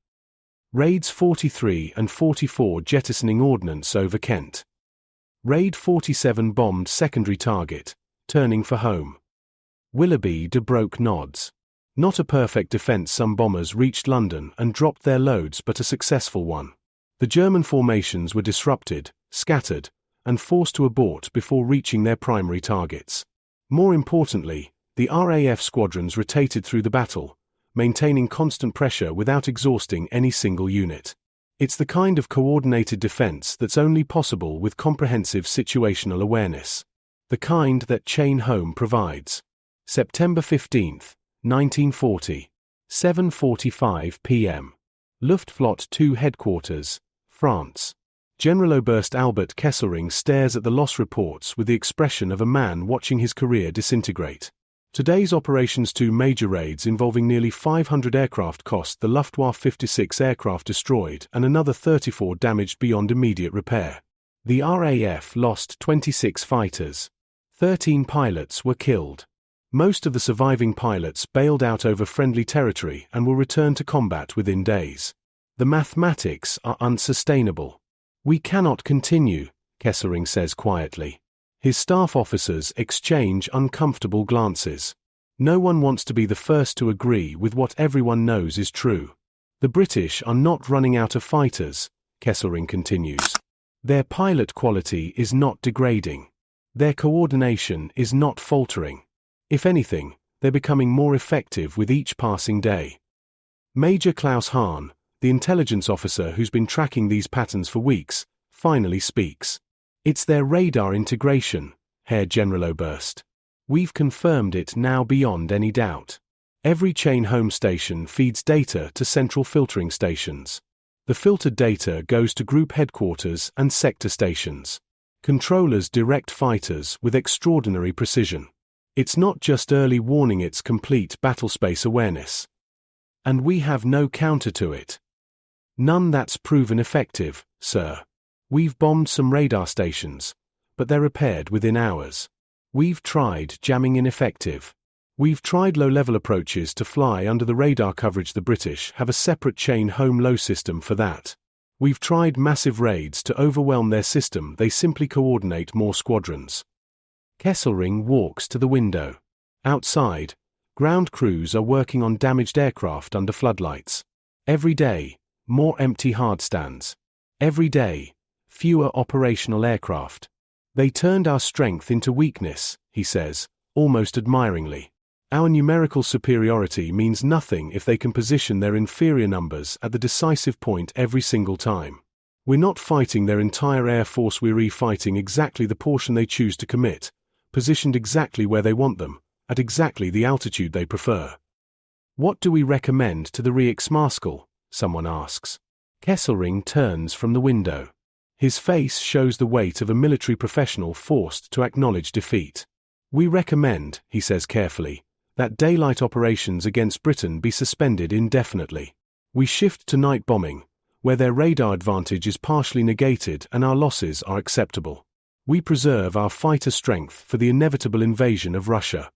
Raids 43 and 44 jettisoning ordnance over Kent. Raid 47 bombed secondary target, turning for home. Willoughby de Broke nods. Not a perfect defense. Some bombers reached London and dropped their loads, but a successful one. The German formations were disrupted, scattered, and forced to abort before reaching their primary targets. More importantly, the RAF squadrons rotated through the battle, maintaining constant pressure without exhausting any single unit. It's the kind of coordinated defense that's only possible with comprehensive situational awareness. The kind that Chain Home provides. September 15, 1940. 7:45 p.m. Luftflotte 2 Headquarters, France. Generaloberst Albert Kesselring stares at the loss reports with the expression of a man watching his career disintegrate. Today's operations 2 major raids involving nearly 500 aircraft cost the Luftwaffe 56 aircraft destroyed and another 34 damaged beyond immediate repair. The RAF lost 26 fighters. 13 pilots were killed. Most of the surviving pilots bailed out over friendly territory and will return to combat within days. The mathematics are unsustainable. We cannot continue, Kesselring says quietly. His staff officers exchange uncomfortable glances. No one wants to be the first to agree with what everyone knows is true. The British are not running out of fighters, Kesselring continues. Their pilot quality is not degrading. Their coordination is not faltering. If anything, they're becoming more effective with each passing day. Major Klaus Hahn, the intelligence officer who's been tracking these patterns for weeks, finally speaks. It's their radar integration, Herr Generaloberst. We've confirmed it now beyond any doubt. Every Chain Home station feeds data to central filtering stations. The filtered data goes to group headquarters and sector stations. Controllers direct fighters with extraordinary precision. It's not just early warning, it's complete battlespace awareness. And we have no counter to it. None that's proven effective, sir. We've bombed some radar stations, but they're repaired within hours. We've tried jamming, ineffective. We've tried low-level approaches to fly under the radar coverage. The British have a separate Chain Home low system for that. We've tried massive raids to overwhelm their system. They simply coordinate more squadrons. Kesselring walks to the window. Outside, ground crews are working on damaged aircraft under floodlights. Every day, more empty hardstands. Every day, fewer operational aircraft. They turned our strength into weakness, he says, almost admiringly. Our numerical superiority means nothing if they can position their inferior numbers at the decisive point every single time. We're not fighting their entire air force, we're fighting exactly the portion they choose to commit, positioned exactly where they want them, at exactly the altitude they prefer. What do we recommend to the Reichsmarschall? Someone asks. Kesselring turns from the window. His face shows the weight of a military professional forced to acknowledge defeat. We recommend, he says carefully, that daylight operations against Britain be suspended indefinitely. We shift to night bombing, where their radar advantage is partially negated and our losses are acceptable. We preserve our fighter strength for the inevitable invasion of Russia.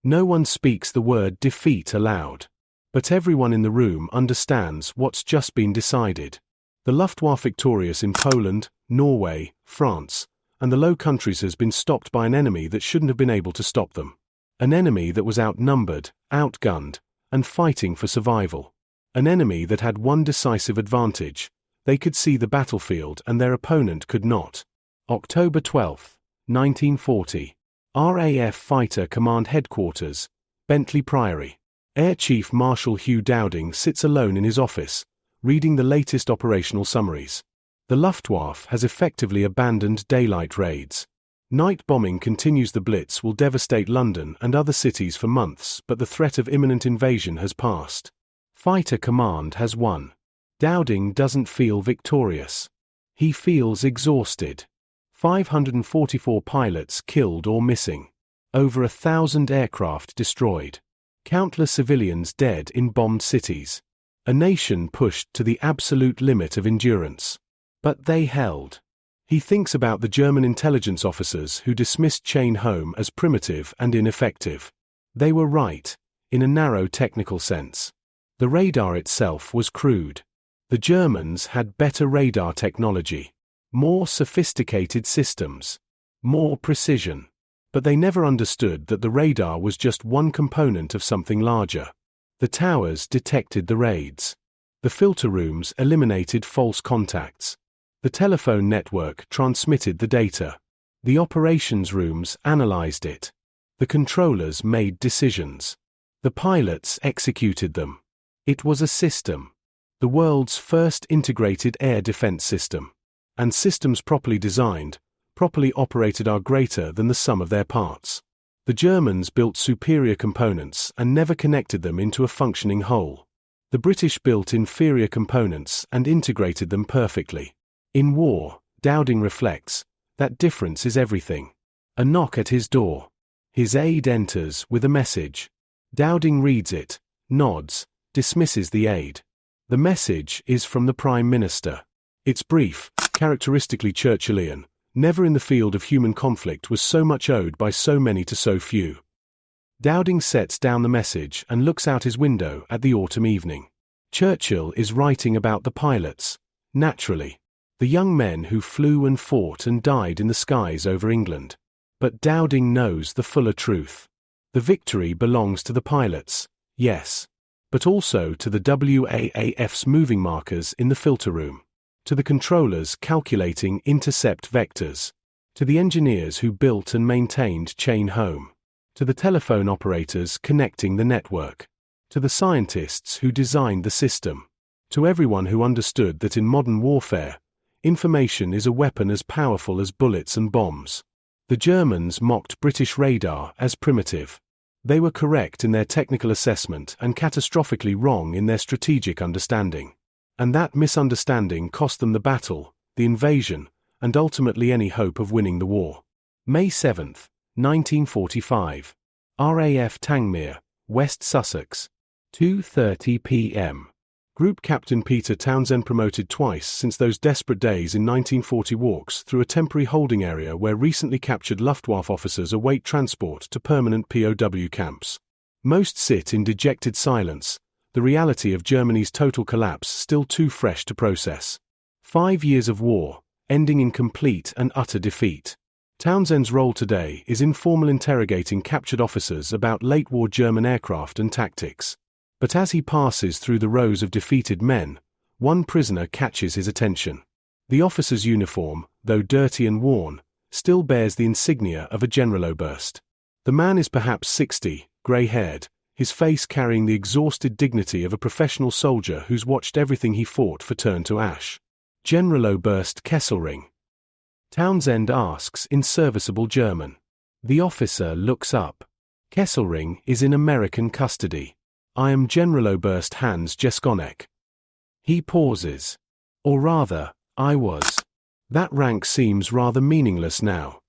No one speaks the word defeat aloud. But everyone in the room understands what's just been decided. The Luftwaffe victorious in Poland, Norway, France, and the Low Countries has been stopped by an enemy that shouldn't have been able to stop them. An enemy that was outnumbered, outgunned, and fighting for survival. An enemy that had one decisive advantage. They could see the battlefield and their opponent could not. October 12, 1940. RAF Fighter Command Headquarters, Bentley Priory. Air Chief Marshal Hugh Dowding sits alone in his office, reading the latest operational summaries. The Luftwaffe has effectively abandoned daylight raids. Night bombing continues. The Blitz will devastate London and other cities for months, but the threat of imminent invasion has passed. Fighter Command has won. Dowding doesn't feel victorious. He feels exhausted. 544 pilots killed or missing. Over 1,000 aircraft destroyed. Countless civilians dead in bombed cities. A nation pushed to the absolute limit of endurance. But they held. He thinks about the German intelligence officers who dismissed Chain Home as primitive and ineffective. They were right, in a narrow technical sense. The radar itself was crude. The Germans had better radar technology, more sophisticated systems, more precision. But they never understood that the radar was just one component of something larger. The towers detected the raids. The filter rooms eliminated false contacts. The telephone network transmitted the data. The operations rooms analyzed it. The controllers made decisions. The pilots executed them. It was a system. The world's first integrated air defense system. And systems properly designed, properly operated are greater than the sum of their parts. The Germans built superior components and never connected them into a functioning whole. The British built inferior components and integrated them perfectly. In war, Dowding reflects, that difference is everything. A knock at his door. His aide enters with a message. Dowding reads it, nods, dismisses the aide. The message is from the Prime Minister. It's brief, characteristically Churchillian. Never in the field of human conflict was so much owed by so many to so few. Dowding sets down the message and looks out his window at the autumn evening. Churchill is writing about the pilots, naturally. The young men who flew and fought and died in the skies over England. But Dowding knows the fuller truth. The victory belongs to the pilots, yes. But also to the WAAF's moving markers in the filter room. To the controllers calculating intercept vectors. To the engineers who built and maintained Chain Home. To the telephone operators connecting the network. To the scientists who designed the system. To everyone who understood that in modern warfare, information is a weapon as powerful as bullets and bombs. The Germans mocked British radar as primitive. They were correct in their technical assessment and catastrophically wrong in their strategic understanding. And that misunderstanding cost them the battle, the invasion, and ultimately any hope of winning the war. May 7, 1945. RAF Tangmere, West Sussex. 2:30 p.m. Group Captain Peter Townsend, promoted twice since those desperate days in 1940, walks through a temporary holding area where recently captured Luftwaffe officers await transport to permanent POW camps. Most sit in dejected silence, the reality of Germany's total collapse still too fresh to process. 5 years of war, ending in complete and utter defeat. Townsend's role today is informal interrogating captured officers about late-war German aircraft and tactics. But as he passes through the rows of defeated men, one prisoner catches his attention. The officer's uniform, though dirty and worn, still bears the insignia of a Generaloberst. The man is perhaps 60, grey-haired, his face carrying the exhausted dignity of a professional soldier who's watched everything he fought for turn to ash. Generaloberst Kesselring. Townsend asks in serviceable German. The officer looks up. Kesselring is in American custody. I am Generaloberst Hans Jeschonnek. He pauses. Or rather, I was. That rank seems rather meaningless now.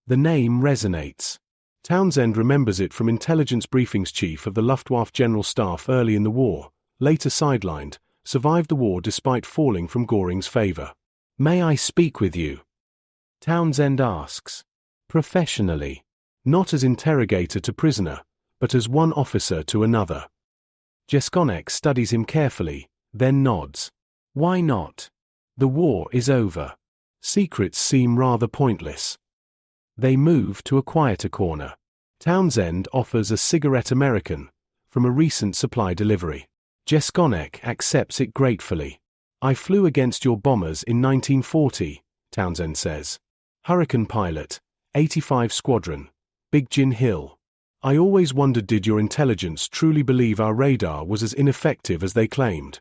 The name resonates. Townsend remembers it from intelligence briefings. Chief of the Luftwaffe General Staff early in the war, later sidelined, survived the war despite falling from Göring's favor. May I speak with you? Townsend asks. Professionally. Not as interrogator to prisoner, but as one officer to another. Jeschonnek studies him carefully, then nods. Why not? The war is over. Secrets seem rather pointless. They move to a quieter corner. Townsend offers a cigarette American, from a recent supply delivery. Jeschonnek accepts it gratefully. I flew against your bombers in 1940, Townsend says. Hurricane pilot, 85 Squadron, Big Gin Hill. I always wondered, did your intelligence truly believe our radar was as ineffective as they claimed?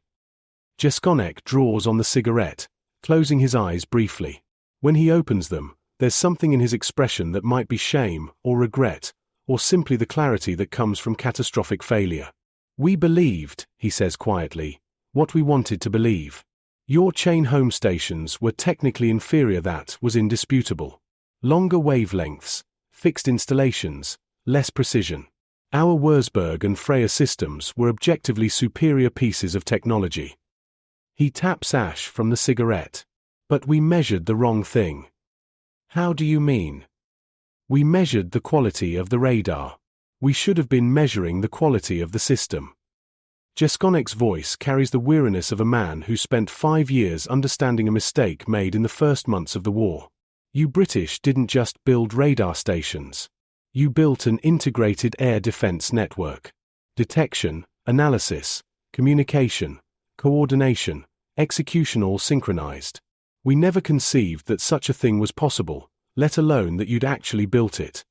Jeschonnek draws on the cigarette, closing his eyes briefly. When he opens them, there's something in his expression that might be shame, or regret, or simply the clarity that comes from catastrophic failure. We believed, he says quietly, what we wanted to believe. Your chain home stations were technically inferior, that was indisputable. Longer wavelengths, fixed installations, less precision. Our Würzburg and Freya systems were objectively superior pieces of technology. He taps ash from the cigarette. But we measured the wrong thing. How do you mean? We measured the quality of the radar. We should have been measuring the quality of the system. Jeschonnek's voice carries the weariness of a man who spent 5 years understanding a mistake made in the first months of the war. You British didn't just build radar stations. You built an integrated air defense network. Detection, analysis, communication, coordination, execution all synchronized. We never conceived that such a thing was possible, let alone that you'd actually built it.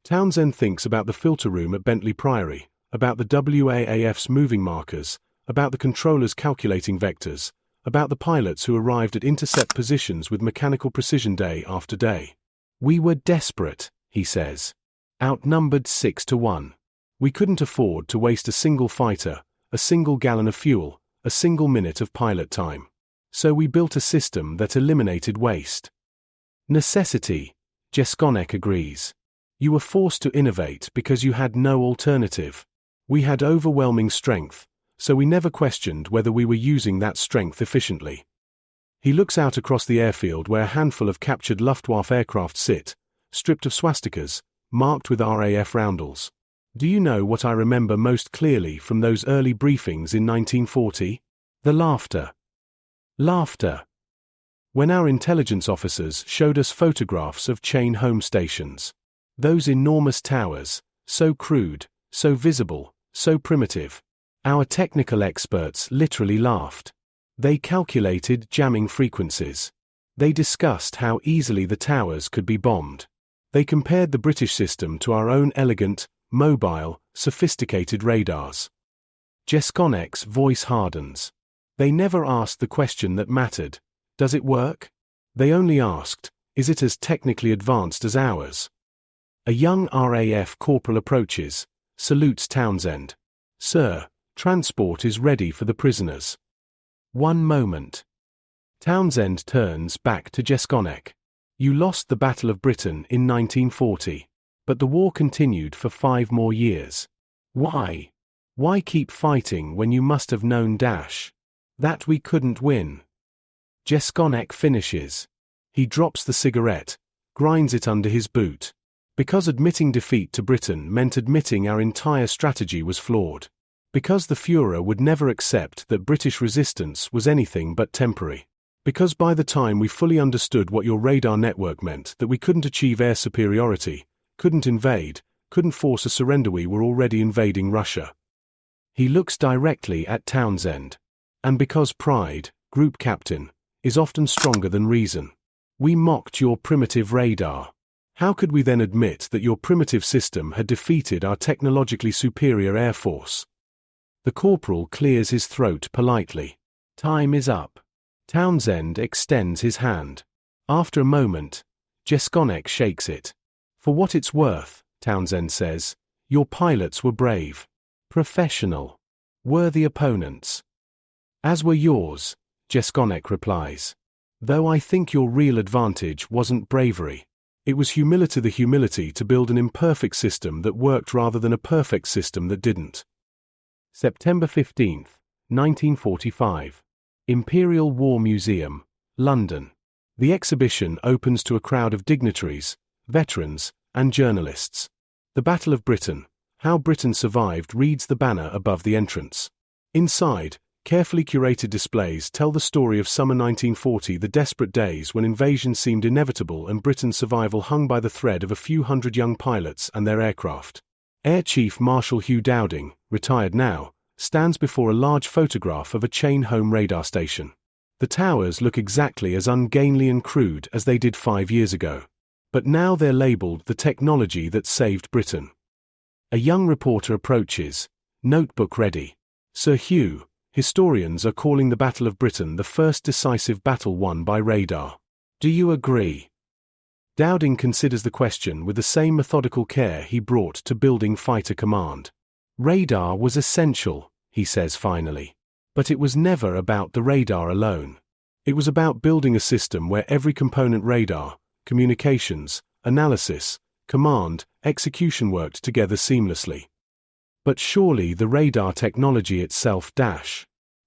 Townsend thinks about the filter room at Bentley Priory, about the WAAF's moving markers, about the controllers calculating vectors, about the pilots who arrived at intercept positions with mechanical precision day after day. We were desperate, he says. Outnumbered 6-1. We couldn't afford to waste a single fighter, a single gallon of fuel, a single minute of pilot time. So we built a system that eliminated waste. Necessity, Jeschonnek agrees. You were forced to innovate because you had no alternative. We had overwhelming strength, so we never questioned whether we were using that strength efficiently. He looks out across the airfield where a handful of captured Luftwaffe aircraft sit, stripped of swastikas, marked with RAF roundels. Do you know what I remember most clearly from those early briefings in 1940? The laughter. Laughter. When our intelligence officers showed us photographs of chain home stations. Those enormous towers, so crude, so visible, so primitive. Our technical experts literally laughed. They calculated jamming frequencies. They discussed how easily the towers could be bombed. They compared the British system to our own elegant, mobile, sophisticated radars. Jeschonnek's voice hardens. They never asked the question that mattered. Does it work? They only asked, is it as technically advanced as ours? A young RAF corporal approaches, salutes Townsend. Sir, transport is ready for the prisoners. One moment. Townsend turns back to Jeschonnek. You lost the Battle of Britain in 1940. But the war continued for 5 more years. Why? Why keep fighting when you must have known that we couldn't win? Jeschonnek finishes. He drops the cigarette, grinds it under his boot. Because admitting defeat to Britain meant admitting our entire strategy was flawed. Because the Führer would never accept that British resistance was anything but temporary. Because by the time we fully understood what your radar network meant, that we couldn't achieve air superiority, couldn't invade, couldn't force a surrender, we were already invading Russia. He looks directly at Townsend. And because pride, group captain, is often stronger than reason. We mocked your primitive radar. How could we then admit that your primitive system had defeated our technologically superior air force? The corporal clears his throat politely. Time is up. Townsend extends his hand. After a moment, Jeschonnek shakes it. For what it's worth, Townsend says, your pilots were brave, professional, worthy opponents. As were yours, Jeschonnek replies. Though I think your real advantage wasn't bravery. It was humility, the humility to build an imperfect system that worked rather than a perfect system that didn't. September 15, 1945. Imperial War Museum, London. The exhibition opens to a crowd of dignitaries, veterans, and journalists. The Battle of Britain, How Britain Survived reads the banner above the entrance. Inside, carefully curated displays tell the story of summer 1940, the desperate days when invasion seemed inevitable and Britain's survival hung by the thread of a few hundred young pilots and their aircraft. Air Chief Marshal Hugh Dowding, retired now, stands before a large photograph of a chain home radar station. The towers look exactly as ungainly and crude as they did 5 years ago. But now they're labeled the technology that saved Britain. A young reporter approaches, notebook ready. Sir Hugh, historians are calling the Battle of Britain the first decisive battle won by radar. Do you agree? Dowding considers the question with the same methodical care he brought to building Fighter Command. Radar was essential, he says finally. But it was never about the radar alone. It was about building a system where every component radar, communications, analysis, command, execution worked together seamlessly. But surely the radar technology itself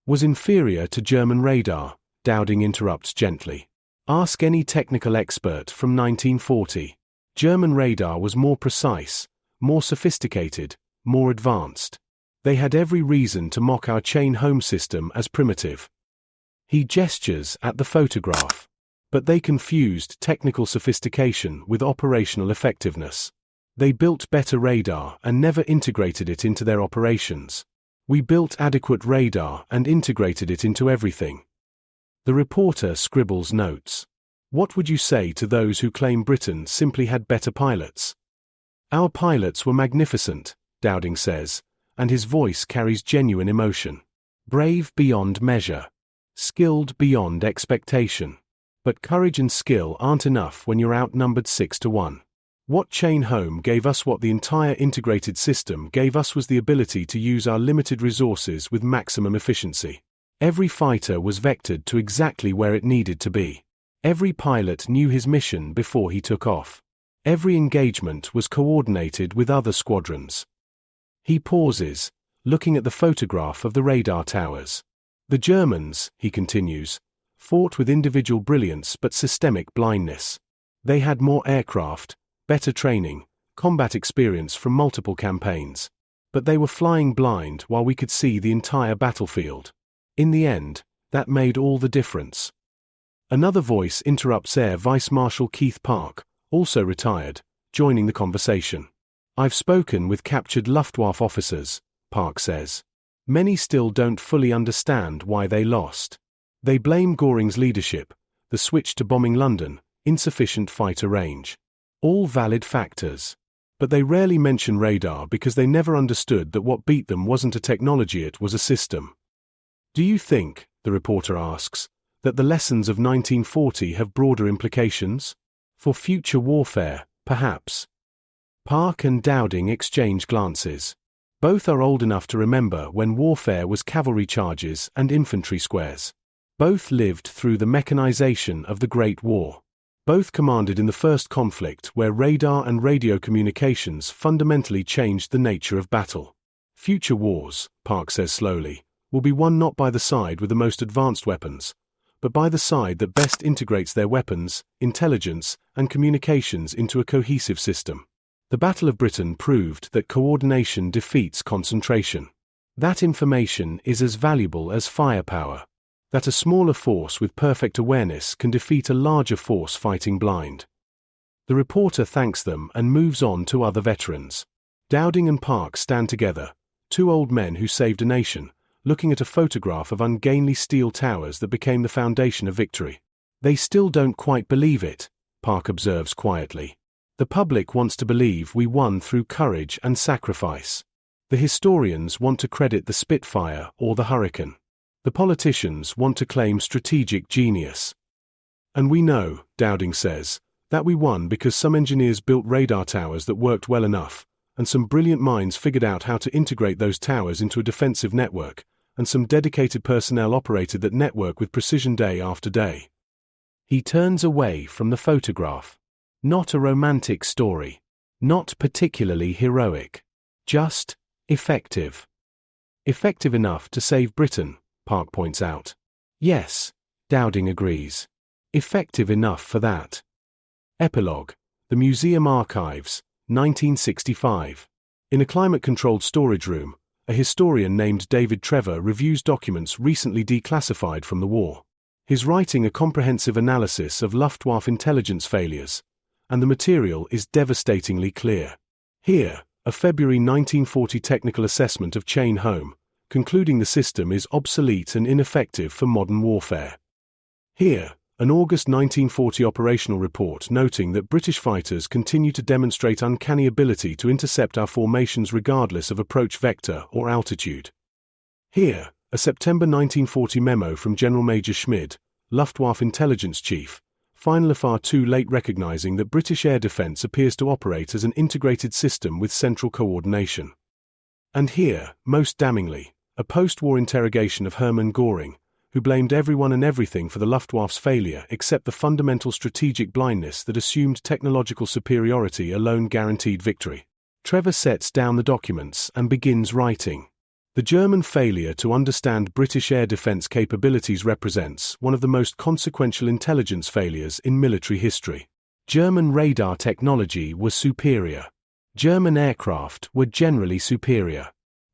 was inferior to German radar, Dowding interrupts gently. Ask any technical expert from 1940. German radar was more precise, more sophisticated, more advanced. They had every reason to mock our chain home system as primitive. He gestures at the photograph. But they confused technical sophistication with operational effectiveness. They built better radar and never integrated it into their operations. We built adequate radar and integrated it into everything. The reporter scribbles notes. What would you say to those who claim Britain simply had better pilots? Our pilots were magnificent, Dowding says, and his voice carries genuine emotion. Brave beyond measure. Skilled beyond expectation. But courage and skill aren't enough when you're outnumbered 6-1. What chain home gave us what the entire integrated system gave us was the ability to use our limited resources with maximum efficiency. Every fighter was vectored to exactly where it needed to be. Every pilot knew his mission before he took off. Every engagement was coordinated with other squadrons. He pauses, looking at the photograph of the radar towers. The Germans, he continues, fought with individual brilliance but systemic blindness. They had more aircraft, better training, combat experience from multiple campaigns. But they were flying blind while we could see the entire battlefield. In the end, that made all the difference. Another voice interrupts Air Vice Marshal Keith Park, also retired, joining the conversation. I've spoken with captured Luftwaffe officers, Park says. Many still don't fully understand why they lost. They blame Goring's leadership, the switch to bombing London, insufficient fighter range. All valid factors. But they rarely mention radar because they never understood that what beat them wasn't a technology, it was a system. Do you think, the reporter asks, that the lessons of 1940 have broader implications? For future warfare, perhaps. Park and Dowding exchange glances. Both are old enough to remember when warfare was cavalry charges and infantry squares. Both lived through the mechanization of the Great War. Both commanded in the first conflict where radar and radio communications fundamentally changed the nature of battle. Future wars, Park says slowly, will be won not by the side with the most advanced weapons, but by the side that best integrates their weapons, intelligence, and communications into a cohesive system. The Battle of Britain proved that coordination defeats concentration. That information is as valuable as firepower. That a smaller force with perfect awareness can defeat a larger force fighting blind. The reporter thanks them and moves on to other veterans. Dowding and Park stand together, two old men who saved a nation, looking at a photograph of ungainly steel towers that became the foundation of victory. They still don't quite believe it, Park observes quietly. The public wants to believe we won through courage and sacrifice. The historians want to credit the Spitfire or the Hurricane. The politicians want to claim strategic genius. And we know, Dowding says, that we won because some engineers built radar towers that worked well enough, and some brilliant minds figured out how to integrate those towers into a defensive network, and some dedicated personnel operated that network with precision day after day. He turns away from the photograph. Not a romantic story. Not particularly heroic. Just effective. Effective enough to save Britain, Park points out. Yes, Dowding agrees. Effective enough for that. Epilogue. The Museum Archives, 1965. In a climate-controlled storage room, a historian named David Trevor reviews documents recently declassified from the war. He's writing a comprehensive analysis of Luftwaffe intelligence failures, and the material is devastatingly clear. Here, a February 1940 technical assessment of chain home, concluding the system is obsolete and ineffective for modern warfare. Here, An August 1940 operational report noting that British fighters continue to demonstrate uncanny ability to intercept our formations regardless of approach vector or altitude. Here, a September 1940 memo from General Major Schmid, Luftwaffe intelligence chief, finally far too late recognizing that British air defense appears to operate as an integrated system with central coordination. And here, most damningly, a post-war interrogation of Hermann Göring, who blamed everyone and everything for the Luftwaffe's failure except the fundamental strategic blindness that assumed technological superiority alone guaranteed victory. Trevor sets down the documents and begins writing. The German failure to understand British air defense capabilities represents one of the most consequential intelligence failures in military history. German radar technology was superior. German aircraft were generally superior.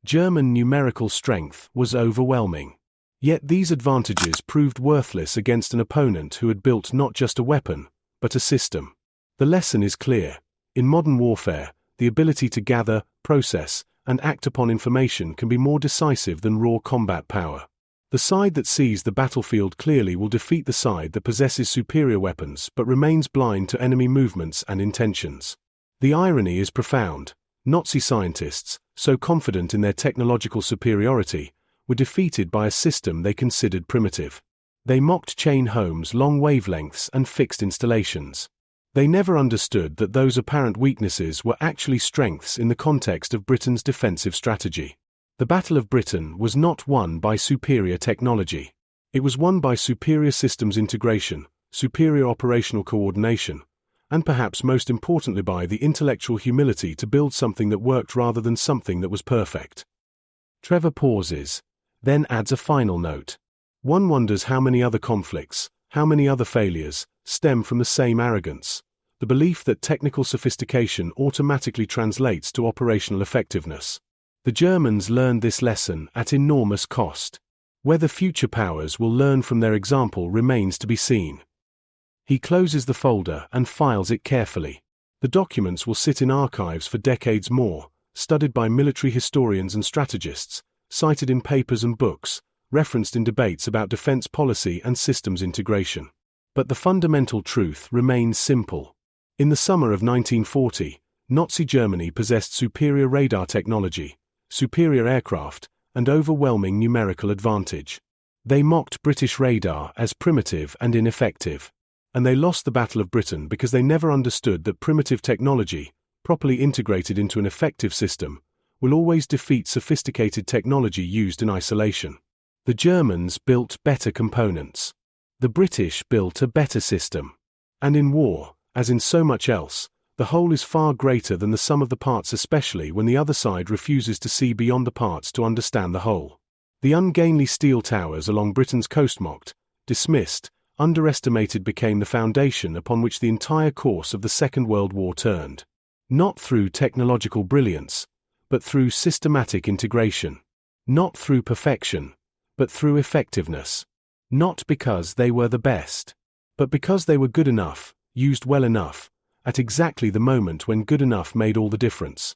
German numerical strength was overwhelming. Yet these advantages proved worthless against an opponent who had built not just a weapon, but a system. The lesson is clear. In modern warfare, the ability to gather, process, and act upon information can be more decisive than raw combat power. The side that sees the battlefield clearly will defeat the side that possesses superior weapons but remains blind to enemy movements and intentions. The irony is profound. Nazi scientists, so confident in their technological superiority, were defeated by a system they considered primitive. They mocked chain homes, long wavelengths, and fixed installations. They never understood that those apparent weaknesses were actually strengths in the context of Britain's defensive strategy. The Battle of Britain was not won by superior technology. It was won by superior systems integration, superior operational coordination, and perhaps most importantly by the intellectual humility to build something that worked rather than something that was perfect. Trevor pauses, then adds a final note. One wonders how many other conflicts, how many other failures, stem from the same arrogance, the belief that technical sophistication automatically translates to operational effectiveness. The Germans learned this lesson at enormous cost. Whether future powers will learn from their example remains to be seen. He closes the folder and files it carefully. The documents will sit in archives for decades more, studied by military historians and strategists, cited in papers and books, referenced in debates about defense policy and systems integration. But the fundamental truth remains simple. In the summer of 1940, Nazi Germany possessed superior radar technology, superior aircraft, and overwhelming numerical advantage. They mocked British radar as primitive and ineffective. And they lost the Battle of Britain because they never understood that primitive technology, properly integrated into an effective system, will always defeat sophisticated technology used in isolation. The Germans built better components. The British built a better system. And in war, as in so much else, the whole is far greater than the sum of the parts, especially when the other side refuses to see beyond the parts to understand the whole. The ungainly steel towers along Britain's coast mocked, dismissed, underestimated became the foundation upon which the entire course of the Second World War turned. Not through technological brilliance, but through systematic integration. Not through perfection, but through effectiveness. Not because they were the best, but because they were good enough, used well enough, at exactly the moment when good enough made all the difference.